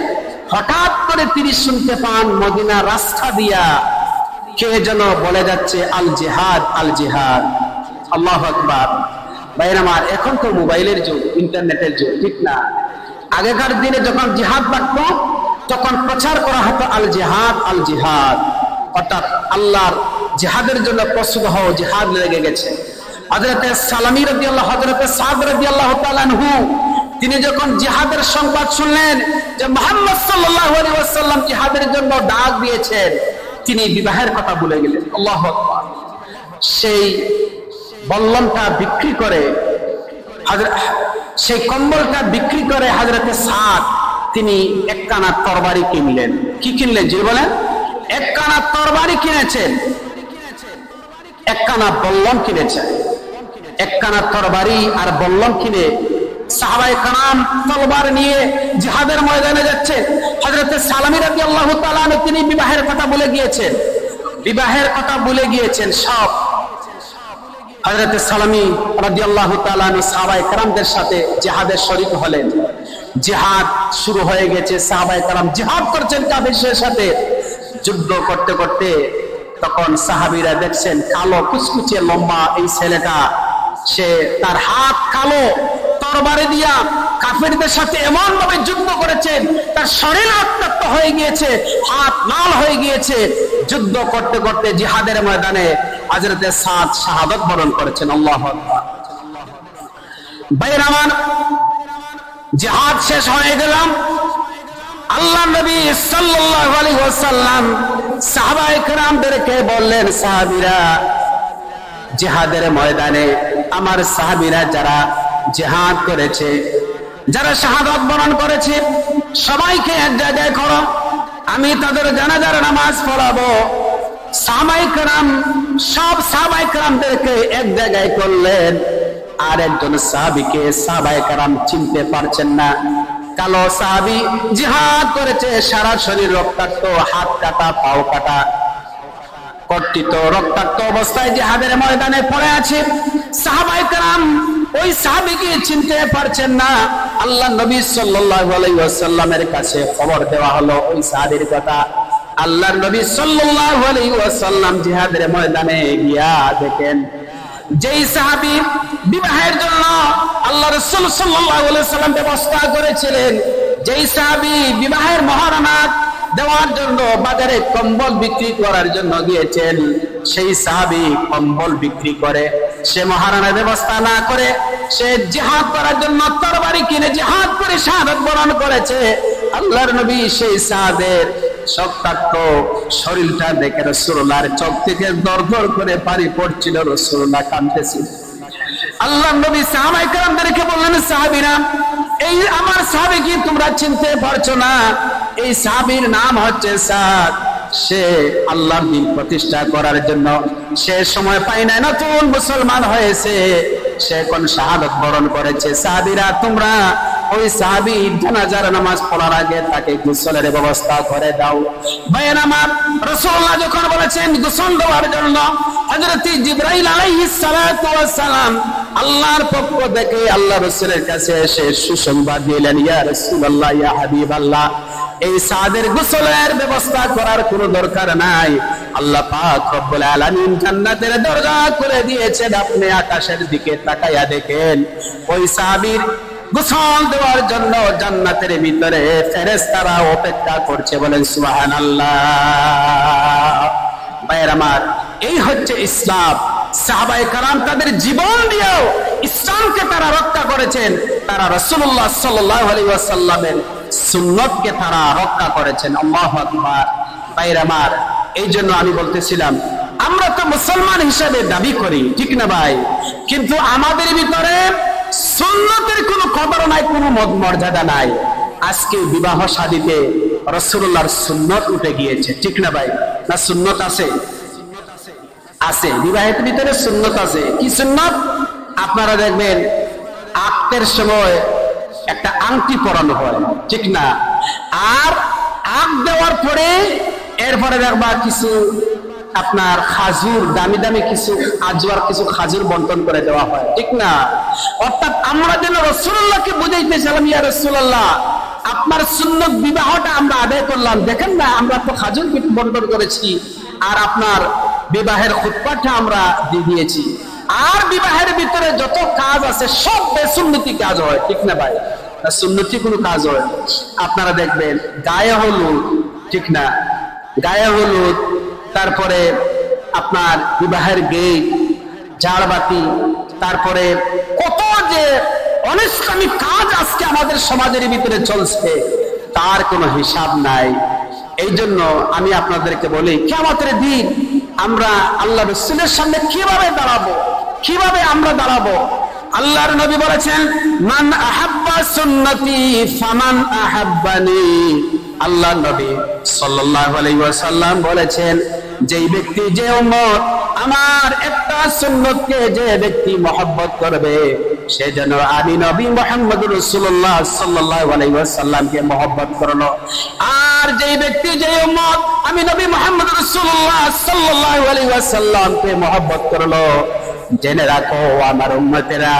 হঠাৎ করে তিনি শুনতে পান মদিনা রাস্তা দিয়া কে যেন বলে যাচ্ছে আল জিহাদ আল জিহাদ। আল্লাহু আকবার। ভাইরা আমার, এখন তো মোবাইলের যুগ, ইন্টারনেটের যুগ, ঠিক না? আগেকার দিনে যখন জিহাদ ডাকতো তখন প্রচার করা হতো আল জিহাদ আল জিহাদ, অর্থাৎ আল্লাহর জিহাদের জন্য প্রস্তুত হও, জিহাদ লেগে গেছে। হযরতে সালামী রাদিয়াল্লাহু, হযরতে সাদ রাদিয়াল্লাহু তাআলা আনহু তিনি যখন জিহাদের সংবাদ শুনলেন যে মুহাম্মদ সাল্লাল্লাহু আলাইহি ওয়াসাল্লাম জিহাদের জন্য ডাক দিয়েছেন, তিনি বিবাহের কথা ভুলে গেলেন। আল্লাহু আকবার। সেই বল্লমটা বিক্রি করে, সেই কম্বলটা বিক্রি করে হযরতে সাদ তিনি একখানা তরবারি কিনলেন। কি কিনলেন যে বলেন? একখানা তরবারি কিনেছেন, একখানা বল্লম কিনেছেন। একখানা তরবারি আর বল্লম কিনে সাহাবায়ে কেরাম তলবার নিয়ে জিহাদের ময়দানে যাচ্ছে। হযরতে সালামী রাদিয়াল্লাহু তাআলা তিনি বিবাহের কথা ভুলে গিয়েছেন, বিবাহের কথা ভুলে গিয়েছেন সব। হযরতে সালামী রাদিয়াল্লাহু তাআলা সাহাবায়ে কেরামদের সাথে জিহাদে শরীক হলেন। জিহাদ শুরু হয়ে গেছে, সাহাবায়ে কেরাম জিহাদ করছেন কাফিরদের সাথে। যুদ্ধ করতে করতে তখন সাহাবীরা দেখছেন কালো কুচকুচে লম্বা এই ছেলেটা, সে তার হাত কালো, তরবারি দিয়া কাফিরদের সাথে এমন ভাবে যুদ্ধ করেছেন তার শরীর রক্তাক্ত হয়ে গিয়েছে, হাত লাল হয়ে গিয়েছে। যুদ্ধ করতে করতে জিহাদের ময়দানে হযরতে সাদ শাহাদাত বরণ করেছেন। আল্লাহু আকবার। ভাইরা আমার, জিহাদ শেষ হয়ে গেলাম। আল্লাহ নবী সাল্লাল্লাহু আলাইহি ওয়াসাল্লাম সাহাবায়ে কেরামদেরকে বললেন, সাহাবীরা জিহাদের ময়দানে আমার সাহাবীরা যারা জিহাদ করেছে, যারা শাহাদাত বরণ করেছে, সবাইকে এক জায়গায় করো, আমি তাদের জানাজার নামাজ পড়াবো। সাহাবায়ে কেরাম সব সাহাবায়ে কেরামদেরকে এক জায়গায় করলেন। আর একজন সাহাবীকে সাহাবায়ে কেরাম চিনতে পারছেন না। কালো সাহাবী জিহাদ করেছে, সারা শরীর রক্তাক্ত, হাত কাটা, পাও কাটা, কর্তিত রক্তাক্ত অবস্থায় জিহাদের ময়দানে পড়ে আছে। সাহাবায়ে কেরাম ওই সাহাবীকে চিনতে পারছেন না। আল্লাহ নবী সাল্লাল্লাহু আলাইহি ওয়াসাল্লামের কাছে খবর দেওয়া হলো ওই সাহাবীর কথা। আল্লাহ নবী সাল্লাল্লাহু আলাইহি ওয়াসাল্লাম জিহাদের ময়দানে গিয়া দেখেন যেই সাহাবী বিবাহের জন্য আল্লাহ রাসূল সাল্লাল্লাহু আলাইহি ওয়াসাল্লাম ব্যবস্থা করেছিলেন, যেই সাহাবী বিবাহের মহারণা দেওয়ার জন্য বাজারে কম্বল বিক্রি করার জন্য গিয়েছেন, সেই সাহাবী কম্বল বিক্রি করে, সে মহারণার ব্যবস্থা না করে সে জিহাদ করার জন্য তরবারি কিনে জিহাদ করে শাহাদাত বরণ করেছে। আল্লাহর নবী সেই সাহাবের শক্তাক্ত শরীরটা দেখে রাসূলুল্লাহর চোখ থেকে দরদর করে পানি পড়ছিল, রাসূলুল্লাহ কাঁদতেছিলেন। আল্লাহ নবী সাহাবায়ে কেরামদেরকে বললেন, সাহাবীরা এই আমার সাহাবীকে তোমরা চিনতে পারছো না? এই সাহাবীর নাম হচ্ছে সাদ। সে আল্লাহর দ্বীন প্রতিষ্ঠা করার জন্য সে সময় পায় না, নতুন মুসলমান হয়েছে, সে এখন শাহাদাত বরণ করেছে। সাহাবীরা তোমরা ওই সাহাবীর জানাজার নামাজ পড়ার আগে তাকে গোসলের ব্যবস্থা করে দাও। ভাইয়েরা আমার, রাসূলুল্লাহ যখন বলেছেন গোসল দেওয়ার জন্য, হযরত জিবরাইল আলাইহিস সালাতু ওয়াস সালাম আল্লাহর পক্ষ থেকে আল্লাহ রাসূলের কাছে এসে সুসংবাদ দিলেন, ইয়া রাসূলুল্লাহ, ইয়া হাবিবাল্লাহ, এই সাদের গোসলের ব্যবস্থা করার কোনো দরকার নাই। আল্লাহ পাক রব্বুল আলামিন জান্নাতের দরজা খুলে দিয়েছেন, আপনি আকাশের দিকে তাকায়া দেখেন ওই সাহাবীর গোসল দেওয়ার জন্য জান্নাতের ভিতরে ফেরেশতারা অপেক্ষা করছে। বলেন সুবহানাল্লাহ। ভাইয়ের আমার, এই হচ্ছে ইসলাম। সাহাবায়ে কেরাম তাদের জীবন দিয়েও ইসলামকে তারা রক্ষা করেছেন, তারা রাসূলুল্লাহ সাল্লাল্লাহু আলাইহি ওয়াসাল্লামের সুন্নতকে তারা রক্ষা করেছেন। আল্লাহু আকবার। ভাইয়ের আমার, এই জন্য আমি বলতেছিলাম আমরা তো মুসলমান হিসেবে দাবি করি, ঠিক না ভাই? কিন্তু আমাদের ভিতরে সুন্নতের কোনো কদর নাই, কোনো মর্যাদা নাই। আজকে বিবাহ শাদীতে রাসূলুল্লাহর সুন্নত উঠে গিয়েছে, ঠিক না ভাই? না সুন্নত আছে? আছে, বিবাহের ভিতরে সুন্নত আছে। কি সুন্নত? আপনারা দেখবেন আক্তের সময় একটা আংটি পরানো হয়, ঠিক না? আর আগ দেওয়ার পরে এরপরে দেখবা কিছু আপনার খাজুর, দামি দামি কিছু আজওয়ার কিছু খাজুর বন্টন করে দেওয়া হয়, ঠিক না? অর্থাৎ আমরা যেন রাসূলুল্লাহকে বুঝাইতেছিলাম, ইয়া রাসূলুল্লাহ, আপনার সুন্নত বিবাহটা আমরা আদায় করলাম, দেখেন না আমরা তো খাজুর বন্টন করেছি, আর আপনার বিবাহের খুতবাটা আমরা দিয়ে দিয়েছি। আর বিবাহের ভিতরে যত কাজ আছে সব বেসুন্নতি কাজ হয়, ঠিক না ভাই? সুন্নতি কোনো কাজ হয়, আপনারা দেখবেন গায়ে হলুদ, ঠিক না? গায়ে হলুদ, তারপরে আপনার বিবাহের গেট, ঝাড়বাতি, তারপরে কত যে অনিসলামিক কাজ আজকে আমাদের সমাজের ভিতরে চলছে, তার কোনো হিসাব নাই। এই জন্য আমি আপনাদেরকে বলি, কিয়ামতের দিন আমরা আল্লাহ রাসূলের সামনে কিভাবে দাঁড়াবো, কিভাবে আমরা দাঁড়াবো? আল্লাহর নবী বলেছেন, মান আহাব্বা সুন্নতি ফামান আহাব্বানি। আল্লাহর নবী সাল্লাল্লাহু আলাইহি ওয়াসাল্লাম বলেছেন, যেই ব্যক্তি, যে উম্মত আমার একটা সুন্নতকে যে ব্যক্তি মহব্বত করবে, সে যেন আমি নবী মুহাম্মদুর রাসূলুল্লাহ সাল্লাল্লাহু আলাইহি ওয়াসাল্লামকে মহব্বত করলো। আর যেই ব্যক্তি, যে উম্মত আমি নবী মুহাম্মদুর রাসূলুল্লাহ সাল্লাল্লাহু আলাইহি ওয়াসাল্লামকে মহব্বত করলো, জেনে রাখো আমার উম্মতেরা,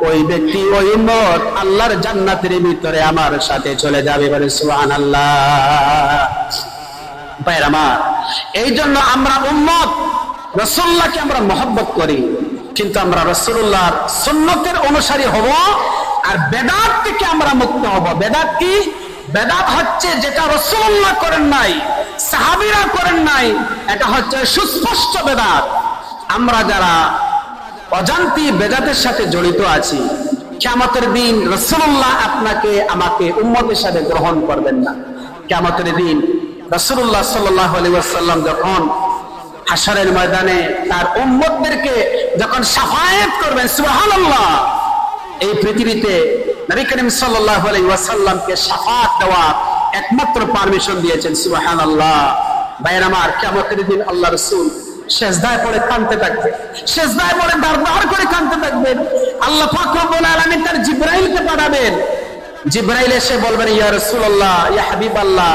ওই ব্যক্তি, ওই উম্মত আল্লাহর জান্নাতের ভিতরে আমার সাথে চলে যাবে। বলে সুবহানাল্লাহ। ভাইরা আমার, এই জন্য আমরা উম্মত রাসূলুল্লাহকে আমরা মহব্বত করি, কিন্তু আমরা রাসূলুল্লাহর সুন্নতের অনুসারী হব, আর বেদাত থেকে আমরা মুক্ত হব। বেদাত কি? বেদাত হচ্ছে যেটা রাসূলুল্লাহ করেন নাই, সাহাবীরা করেন নাই, এটা হচ্ছে সুস্পষ্ট বেদাত। আমরা যারা অজান্তি বেদাতের সাথে জড়িত আছি, কিয়ামতের দিন রাসূলুল্লাহ আপনাকে আমাকে উম্মত হিসেবে গ্রহণ করবেন না। কিয়ামতের দিন রাসূলুল্লাহ সাল্লাল্লাহু আলাইহি ওয়াসাল্লাম যখন হাশরের ময়দানে তার উম্মতদেরকে যখন শাফায়াত করবেন, সুবহানাল্লাহ, এই পৃথিবীতে নবী করিম সাল্লাল্লাহু আলাইহি ওয়াসাল্লামকে শাফায়াত দেওয়া একমাত্র পারমিশন দিয়েছেন, সুবহানাল্লাহ। ভাইরা আমার, কিয়ামতের দিন আল্লাহ রাসূল সেজদায় পড়ে কাঁদতে থাকবেন, সেজদায় পড়ে দাঁড় করে কাঁদতে থাকবেন। আল্লাহ পাক রব্বুল আলামিন তার জিবরাইলকে পাঠাবেন। জিবরাইল এসে বলবেন, ইয়া রাসূলুল্লাহ, ইয়া হাবিবাল্লাহ,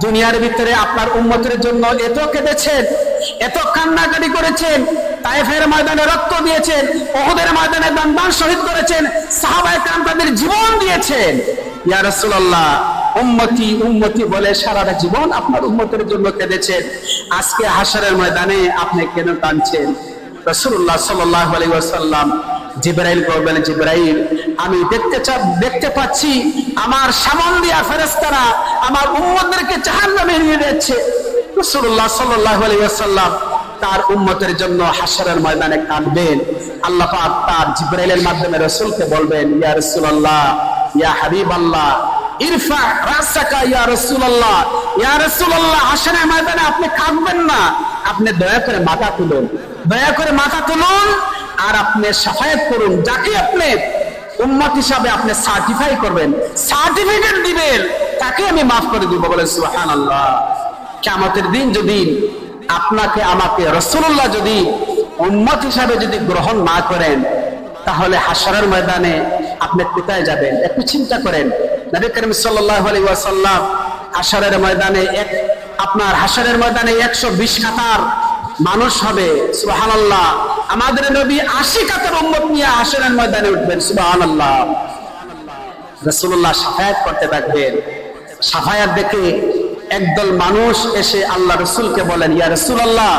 দুনিয়ার ভিতরে আপনার উম্মতের জন্য এত কেঁদেছেন, এত কান্নাকাটি করেছেন, তায়েফের ময়দানে রক্ত দিয়েছেন, উহুদের ময়দানে দান শহীদ করেছেন, সাহাবায়ে কেরাম তাদের জীবন দিয়েছেন। ইয়া রাসূলুল্লাহ, উম্মতি উম্মতি বলে সারাটা জীবন আপনার উম্মতের জন্য কেঁদেছেন, আজকে হাশরের ময়দানে আপনি কেন কাঁদছেন? রাসূলুল্লাহ সাল্লাল্লাহু আলাইহি ওয়াসাল্লাম জিবরাইল বলবেন, জিবরাইল, আমি দেখতে পাচ্ছি আমার সামন দিয়া ফেরেশতারা আমার উম্মতদেরকে জাহান্নামে নিয়ে যাচ্ছে। রাসূলুল্লাহ সাল্লাল্লাহু আলাইহি ওয়াসাল্লাম তার উম্মতের জন্য হাশরের ময়দানে কাঁদবেন। আল্লাহ পাক তার জিবরাইলের মাধ্যমে রাসূলকে বলবেন, ইয়া রাসূলুল্লাহ, ইয়া হাবিবাল্লাহ, ইরফা রাসাকা ইয়া রাসূলুল্লাহ, ইয়া রাসূলুল্লাহ, হাশরের ময়দানে আপনি কাঁদবেন না, আপনি দয়া করে মাথা তুলুন, দয়া করে মাথা তুলুন, আর আপনি শাফায়াত করুন। যাকে আপনি উম্মত হিসাবে আপনি সার্টিফাই করবেন, সার্টিফিকেট দিবেন, তাকে আমি মাফ করে দিব। বলে সুবহানাল্লাহ। কিয়ামতের দিন যদি আপনাকে আমাকে রাসূলুল্লাহ যদি উম্মত হিসাবে যদি গ্রহণ না করেন, তাহলে হাশরের ময়দানে আপনি কোথায় যাবেন? একটু চিন্তা করেন। নবী করিম সাল্লাল্লাহু আলাইহি ওয়াসাল্লাম হাশরের ময়দানে আপনার হাশরের ময়দানে 120 কাতার মানুষ হবে, সুবহানাল্লাহ। আমাদের নবী 80 কাতার উম্মত নিয়ে হাশরের ময়দানে উঠবেন, সুবহানাল্লাহ। রাসূলুল্লাহ শাফায়াত করতে থাকবেন। শাফায়াত দেখে একদল মানুষ এসে আল্লাহ রাসূলকে বলেন, ইয়া রাসূলুল্লাহ,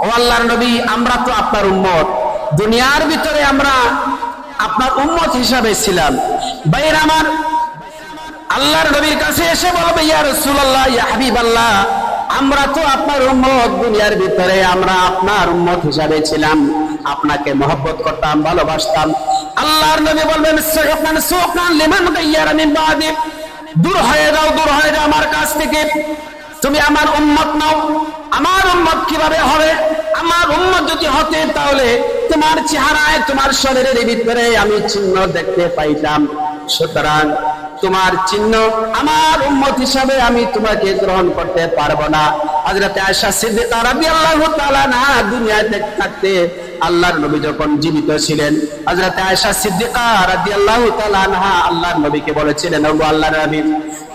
ও আল্লাহর নবী, আমরা তো আপনার উম্মত, দুনিয়ার ভিতরে আমরা আপনার উম্মত হিসাবে ছিলাম। ভাইরা আমার, আল্লাহর নবীর কাছে এসে বলবে, ইয়া রাসূলুল্লাহ, ইয়া হাবিবাল্লাহ, আমরা তো আপনার উম্মত, দুনিয়ার ভিতরে আমরা আপনার উম্মত হিসাবে ছিলাম, আপনাকে মহব্বত করতাম, ভালোবাসতাম। আল্লাহর নবী বলবেন, সুকনান লিমান গায়্যারা মিন বাদি, দূর হয়ে যাও, দূর হয়ে যাও আমার কাছ থেকে, তুমি আমার উম্মত নাও। আমার উম্মত কিভাবে হবে? আমার উম্মত যদি হতে, তাহলে তোমার চেহারায়, তোমার শরীরের ভিতরে আমি চিহ্ন দেখতে পাইতাম। সুতরাং তোমার চিহ্ন আমার উম্মত হিসাবে আমি তোমাকে গ্রহণ করতে পারবো না। হযরত আয়েশা সিদ্দিকা রাদিয়াল্লাহু তাআলা আনহা দুনিয়াতে থাকতে, আল্লাহর নবী যখন জীবিত ছিলেন, হযরত আয়েশা সিদ্দিকা রাদিয়াল্লাহু তাআলা আনহা আল্লাহর নবীকে বলেছিলেন, ওগো আল্লাহর নবী,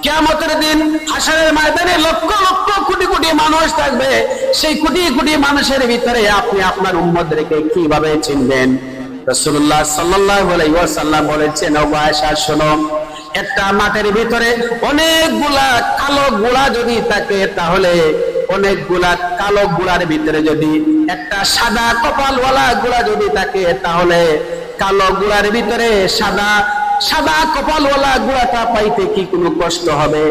কিয়ামতের দিন হাশরের ময়দানে লক্ষ লক্ষ কোটি কোটি মানুষ থাকবে, সেই কোটি কোটি মানুষের ভিতরে আপনি আপনার উম্মতদেরকে কিভাবে চিনবেন? রাসূলুল্লাহ সাল্লাল্লাহু আলাইহি ওয়াসাল্লাম বলেছেন, ওগো আয়েশা শোনো, একটা মাঠের ভিতরে অনেকগুলা কালো গুড়া যদি থাকে, তাহলে অনেকগুলা কালো গুড়ার ভিতরে যদি একটা সাদা কপালওয়ালা গুড়া যদি থাকে, তাহলে কালো গুড়ার ভিতরে সাদা কপালওয়ালা গুড়াটা পাইতে কি কোনো কষ্ট হবে?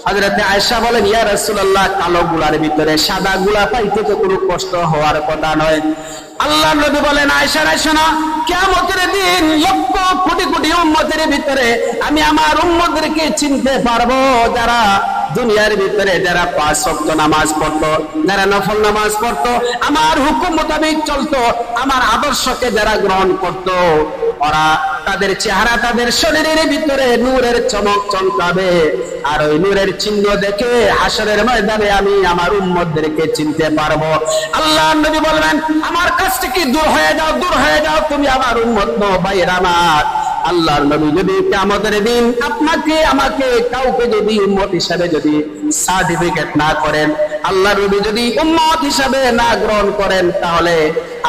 হযরত আয়েশা বলেন, ইয়া রাসূলুল্লাহ, কালো গুড়ার ভিতরে সাদা গুড়া পাইতে তো কোনো কষ্ট হওয়ার কথা নয়। আল্লাহর নবী বলেন, আয়েশা শোনো, কিয়ামতের দিন লক্ষ কোটি কোটি উম্মতের ভিতরে আমি আমার উম্মতদেরকে চিনতে পারবো, যারা দুনিয়ার ভিতরে যারা 5 ওয়াক্ত নামাজ পড়তো, যারা নফল নামাজ পড়তো, আমার হুকুম মোতাবেক চলতো, আমার আদর্শকে যারা গ্রহণ করতো, ওরা তাদের চেহারা, তাদের শরীরের ভিতরে নূরের চমক চমকাবে। আর ওই নূরের চিহ্ন দেখে হাসরের ময়দানে আমি আমার উম্মতদেরকে চিনতে পারবো। আল্লাহর নবী বলবেন, আমার কাছ থেকে দূর হয়ে যাও, দূর হয়ে যাও, তুমি আমার উম্মত নও। ভাইয়েরা আমার, আল্লাহর নবী যদি কিয়ামতের দিন আপনাকে আমাকে কাউকে যদি উম্মত হিসাবে যদি সার্টিফিকেট না করেন, আল্লাহর নবী যদি উম্মত হিসাবে না গ্রহণ করেন, তাহলে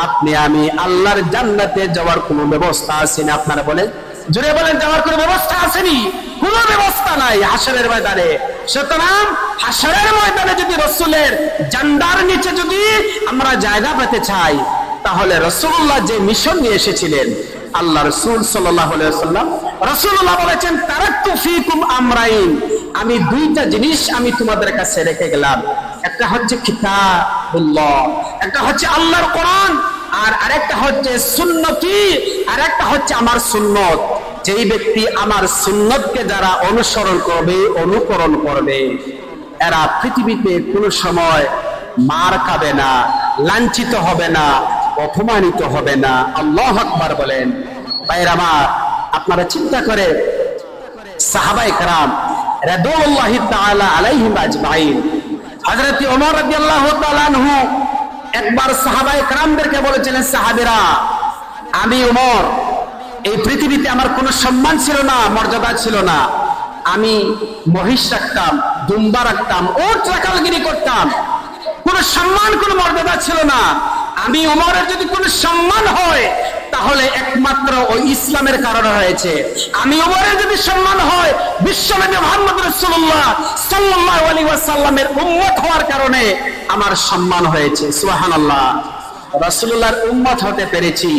আপনি আমি আল্লাহর জান্নাতে যাওয়ার কোনো ব্যবস্থা আছে না? আপনারা বলেন, জোরে বলেন, যাওয়ার কোনো ব্যবস্থা আসেনি? কোনো ব্যবস্থা নাই হাসরের ময়দানে। সুতরাং হাসরের ময়দানে যদি রাসূলের জান্ডার নিচে যদি আমরা জায়গা পেতে চাই, তাহলে রাসূলুল্লাহ যে মিশন নিয়ে এসেছিলেন, আল্লাহ রাসূল সাল্লাল্লাহু আলাইহি ওয়াসাল্লাম, রাসূলুল্লাহ বলেছেন, তারাকতু ফীকুম আমরাইন, আমি দুইটা জিনিস আমি তোমাদের কাছে রেখে গেলাম। একটা হচ্ছে কিতাবুল্লাহ, একটা হচ্ছে আল্লাহর কোরআন, আর আরেকটা হচ্ছে সুন্নতি, আরেকটা হচ্ছে আমার সুন্নত। যেই ব্যক্তি আমার সুন্নতকে যারা অনুসরণ করবে, অনুকরণ করবে, এরা পৃথিবীতে কোনো সময় মার খাবে না, লাঞ্ছিত হবে না, অপমানিত হবে না। আল্লাহু আকবার বলেন। ভাইরা আমার, আপনারা চিন্তা করে সাহাবায়ে কেরাম রাদিয়াল্লাহু তাআলা আলাইহিম আজমাইন, হযরত ওমর রাদিয়াল্লাহু তাআলা আনহু একবার সাহাবায়ে কেরামদেরকে বলেছিলেন, সাহাবীরা, আমি ওমর, এই পৃথিবীতে আমার কোনো সম্মান ছিল না, মর্যাদা ছিল না। আমি মহিষ রাখতাম, দুম্বা রাখতাম, ওট রাখালগিরি করতাম, কোনো সম্মান, কোনো মর্যাদা ছিল না। আমি ওমরের যদি কোনো সম্মান হয়, তাহলে একমাত্র ওই ইসলামের কারণে হয়েছে। আমি ওমরের যদি সম্মান হয়, বিশ্বনবী মুহাম্মদ রাসূলুল্লাহ সাল্লাল্লাহু আলাইহি ওয়াসাল্লামের উম্মত হওয়ার কারণে আমার সম্মান হয়েছে। সুবহানাল্লাহ। রাসূলুল্লাহর উম্মত হতে পেরেছি,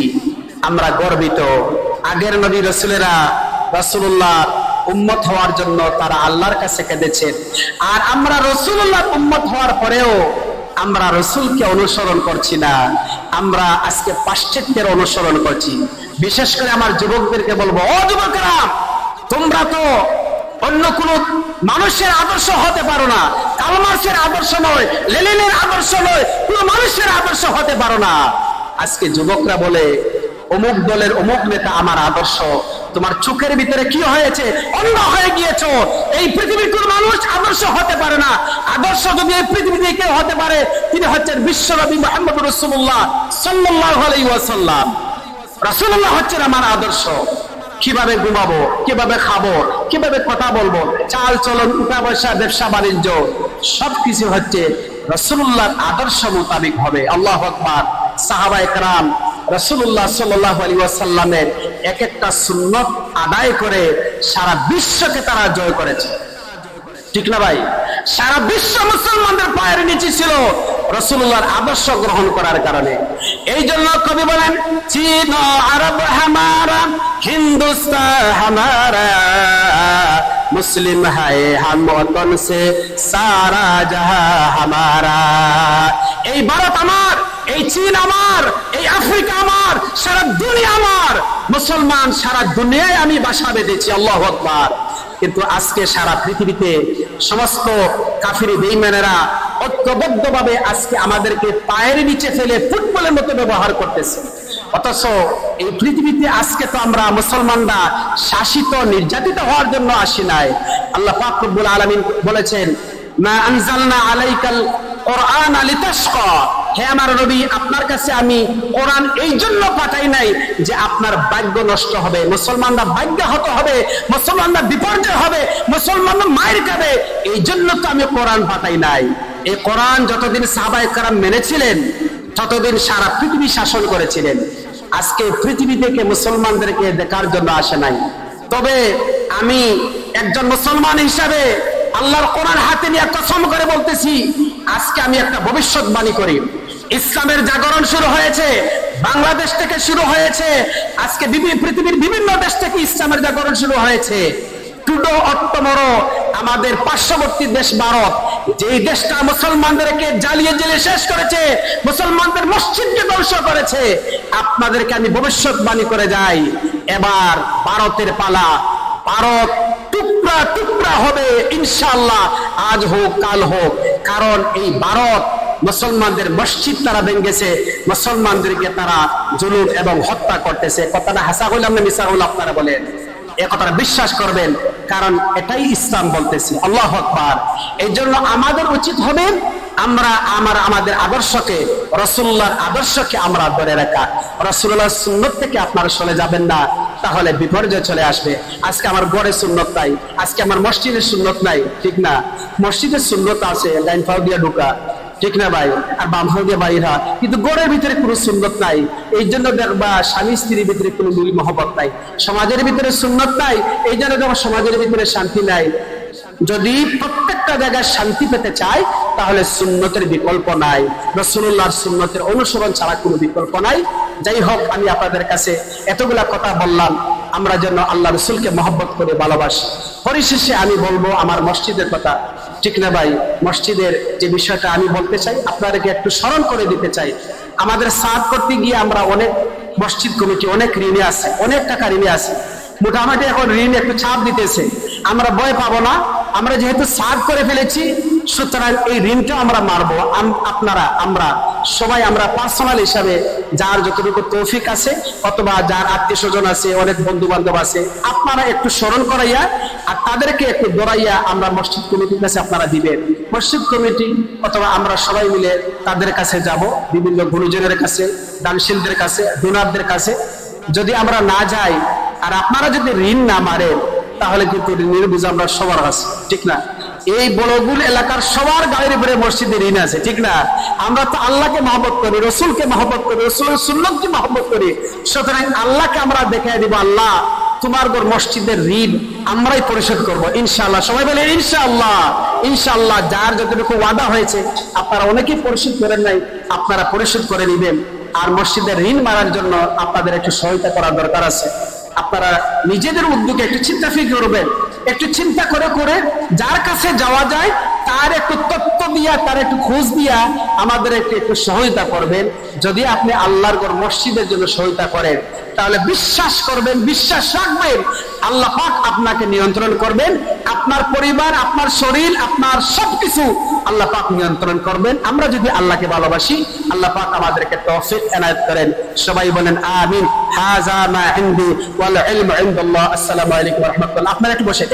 আমরা গর্বিত। আগের নবী রাসূলেরা রাসূলুল্লাহ উম্মত হওয়ার জন্য তারা আল্লাহর কাছে কেঁদেছেন, আর আমরা রাসূলুল্লাহর উম্মত হওয়ার পরেও আমরা রাসূলকে অনুসরণ করছি না, আমরা আজকে পাশ্চাত্যের অনুসরণ করছি। বিশেষ করে আমার যুবকদেরকে বলবো, ও যুবকেরা, তোমরা তো অন্য কোন মানুষের আদর্শ হতে পারো না, কার্ল মার্ক্সের আদর্শ নয়, লেনিনের আদর্শ নয়, কোন মানুষের আদর্শ হতে পারো না। আজকে যুবকরা বলে, অমুক দলের অমুক নেতা আমার আদর্শ। তোমার চোখের ভিতরে কি হয়েছে? অন্ধ হয়ে গিয়েছো। এই পৃথিবীর কোন মানুষ আদর্শ হতে পারে না। আদর্শ যদি এই পৃথিবীতে কেউ হতে পারে, তিনি হচ্ছেন বিশ্বনবী মুহাম্মদ রাসূলুল্লাহ সাল্লাল্লাহু আলাইহি ওয়াসাল্লাম। রাসূলুল্লাহ হচ্ছেন আমার আদর্শ। কিভাবে ঘুমাবো, কিভাবে খাবো, কিভাবে কথা বলবো, চাল চলন, উঠা বসা, ব্যবসা বাণিজ্য, সবকিছু হচ্ছে রাসূলুল্লাহর আদর্শ মোতাবেক হবে। আল্লাহু আকবার। সাহাবায়ে কেরাম রাসূলুল্লাহ সাল্লাল্লাহু আলাইহি ওয়াসাল্লামের এক একটা সুন্নত আদায় করে সারা বিশ্বকে তারা জয় করেছে, ঠিক না ভাই? সারা বিশ্ব মুসলমানদের পায়ের নিচে ছিল রাসূলুল্লাহর আদর্শ গ্রহণ করার কারণে। এই জন্য কবি বলেন, চীন আরব হামারা, হিন্দুস্তান হামারা, মুসলিম হায় হাম ওতন সে সারা জাহাঁ হামারা। এই ভারত আমার, এই চীন আমার, এই আফ্রিকা আমার, সারা দুনিয়া আমার, মুসলমান সারা দুনিয়ায় আমি বাসা বেঁধেছি। আল্লাহু আকবার। কিন্তু আজকে সারা পৃথিবীতে সমস্ত কাফিরি বেঈমানেরা ঐক্যবদ্ধভাবে আজকে আমাদেরকে পায়ের নিচে ফেলে ফুটবলের মতো ব্যবহার করতেছে। অথচ এই পৃথিবীতে আজকে তো আমরা মুসলমানরা শাসিত, নির্যাতিত হওয়ার জন্য আসি নাই। আল্লাহ পাক রব্বুল আলামিন বলেছেন, মা আনজালনা আলাইকাল কোরআন লিতাশকা, হে আমার নবী, আপনার কাছে আমি কোরআন এই জন্য পাঠাই নাই যে আপনার ভাগ্য নষ্ট হবে, মুসলমানরা ভাগ্যহত হবে, মুসলমানরা বিপর্যয় হবে, মুসলমানরা মায়ের খাবে, এই জন্য তো আমি কোরআন পাঠাই নাই। এই কোরআন যতদিন সাহাবায়ে কেরাম মেনেছিলেন, ততদিন সারা পৃথিবী শাসন করেছিলেন। আজকে পৃথিবী থেকে মুসলমানদেরকে দেখার জন্য আসে নাই। তবে আমি একজন মুসলমান হিসাবে আল্লাহর কোরআন হাতে নিয়ে কসম করে বলতেছি, আজকে আমি একটা ভবিষ্যৎবাণী করি। ইসলামের জাগরণ শুরু হয়েছে, বাংলাদেশ থেকে শুরু হয়েছে, আজকে পৃথিবীর বিভিন্ন দেশ থেকে ইসলামের জাগরণ শুরু হয়েছে। টুডো অক্টোবর আমাদের পার্শ্ববর্তী দেশ ভারত, যেই দেশটা মুসলমানদেরকে জ্বালিয়ে জেলে শেষ করেছে, মুসলমানদের মসজিদকে ধ্বংস করেছে, আপনাদেরকে আমি ভবিষ্যৎবাণী করে যাই, এবার ভারতের পালা। ভারত টুকরা টুকরা হবে ইনশাআল্লাহ, আজ হোক কাল হোক। কারণ এই ভারত মুসলমানদের মসজিদ তারা ভেঙেছে, মুসলমানদেরকে তারা জুলুম এবং হত্যা করতেছে। কথাটা হাসা হইলাম না মিশা হইল, আপনারা বলেন এ কথাটা বিশ্বাস করবেন, কারণ এটাই ইসলাম বলতেছি। আল্লাহু আকবার। এই জন্য আমাদের উচিত হবে আমরা আমাদের আদর্শকে, রাসূলুল্লাহর আদর্শকে আমরা ধরে রাখা। রাসূলুল্লাহর সুন্নাত থেকে আপনারা চলে যাবেন না, তাহলে বিপর্যয় চলে আসবে। আজকে আমার ঘরে সুন্নত নাই, আজকে আমার মসজিদের সুন্নত নাই, ঠিক না? মসজিদের সুন্নত আছে, লাইন ফাও দিয়ে ঢোকা, ঠিক না ভাই, আর বাম ফাও দিয়ে বাইরা, কিন্তু ঘরের ভিতরে কোনো সুন্নত নাই। এই জন্য দেখবা স্বামী স্ত্রীর ভিতরে কোনো মিল মহব্বত নাই, সমাজের ভিতরে সুন্নত নাই, এই জন্য দেখবা সমাজের ভিতরে শান্তি নাই। যদি প্রত্যেকটা জায়গায় শান্তি পেতে চাই, তাহলে সুন্নতের বিকল্প নাই, রাসূলুল্লাহর সুন্নতের অনুসরণ ছাড়া কোনো বিকল্প নাই। যাই হোক, আমি আপনাদের কাছে এতগুলা কথা বললাম, আমরা যেন আল্লাহ রাসূলকে মহব্বত করে ভালোবাসি। পরিশেষে আমি বলবো আমার মসজিদের কথা, ঠিক না ভাই? মসজিদের যে বিষয়টা আমি বলতে চাই, আপনাদেরকে একটু স্মরণ করে দিতে চাই। আমাদের সাদ করতে গিয়ে আমরা অনেক মসজিদ কমিটি অনেক ঋণে আছে, অনেক টাকা ঋণে আছে। মোটামুটি এখন ঋণ একটু চাপ দিতেছে, আমরা ভয় পাবো না। আমরা যেহেতু সাদ করে ফেলেছি, সুতরাং এই ঋণটা আমরা মারবো। আমরা সবাই আমরা পার্সোনাল হিসাবে যার যতটুকু তৌফিক আছে, অথবা যার আত্মীয় স্বজন আছে, অনেক বন্ধু বান্ধব আছে, আপনারা একটু স্মরণ করাইয়া আর তাদেরকে একটু দৌড়াইয়া আমরা মসজিদ কমিটির কাছে আপনারা দিবেন। মসজিদ কমিটি অথবা আমরা সবাই মিলে তাদের কাছে যাব, বিভিন্ন গুরুজনের কাছে, দানশীলদের কাছে, ডোনারদের কাছে। যদি আমরা না যাই আর আপনারা যদি ঋণ না মারেন, তাহলে কিন্তু ঋণের বোঝা আমরা সবার আছে, ঠিক না? এই বড়গুল এলাকার সবার গায়ের উপরে মসজিদে ঋণ আছে, ঠিক না? আমরা তো আল্লাহকে মহব্বত করি, রসুলকে মহব্বত করি, রসুলের সুন্নতকে মহব্বত করি। সুতরাং আল্লাহকে আমরা দেখাই দিব, আল্লাহ তোমার ঘর মসজিদের ঋণ আমরাই পরিশোধ করবো ইনশাআল্লাহ। সবাই বলে ইনশাআল্লাহ। ইনশাআল্লাহ যার যতটুকু ওয়াদা হয়েছে, আপনারা অনেকেই পরিশোধ করেন নাই, আপনারা পরিশোধ করে নিবেন। আর মসজিদের ঋণ মারার জন্য আপনাদের একটু সহায়তা করার দরকার আছে। আপনারা নিজেদের উদ্যোগে একটু চিন্তা ফিকির করবেন, একটু চিন্তা করে করে যার কাছে যাওয়া যায় তার একটু তথ্য দিয়া, তার একটু খোঁজ দিয়া আমাদের একটু সহায়তা করবেন। যদি আপনি আল্লাহর ঘর মসজিদের জন্য সহায়তা করেন, তাহলে বিশ্বাস করবেন, বিশ্বাস রাখবেন, আল্লাহ পাক আপনাকে নিয়ন্ত্রণ করবেন। আপনার পরিবার, আপনার শরীর, আপনার সবকিছু আল্লাহ পাক নিয়ন্ত্রণ করবেন। আমরা যদি আল্লাহকে ভালোবাসি, আল্লাহ পাক আমাদেরকে তৌফিক এনায়েত করেন। সবাই বলেন আমিন। হাযা মা ইনদি ওয়াল ইলমু ইনদাল্লাহ। আসসালামু আলাইকুম ওয়া রাহমাতুল্লাহ। আপনারা একটু বসে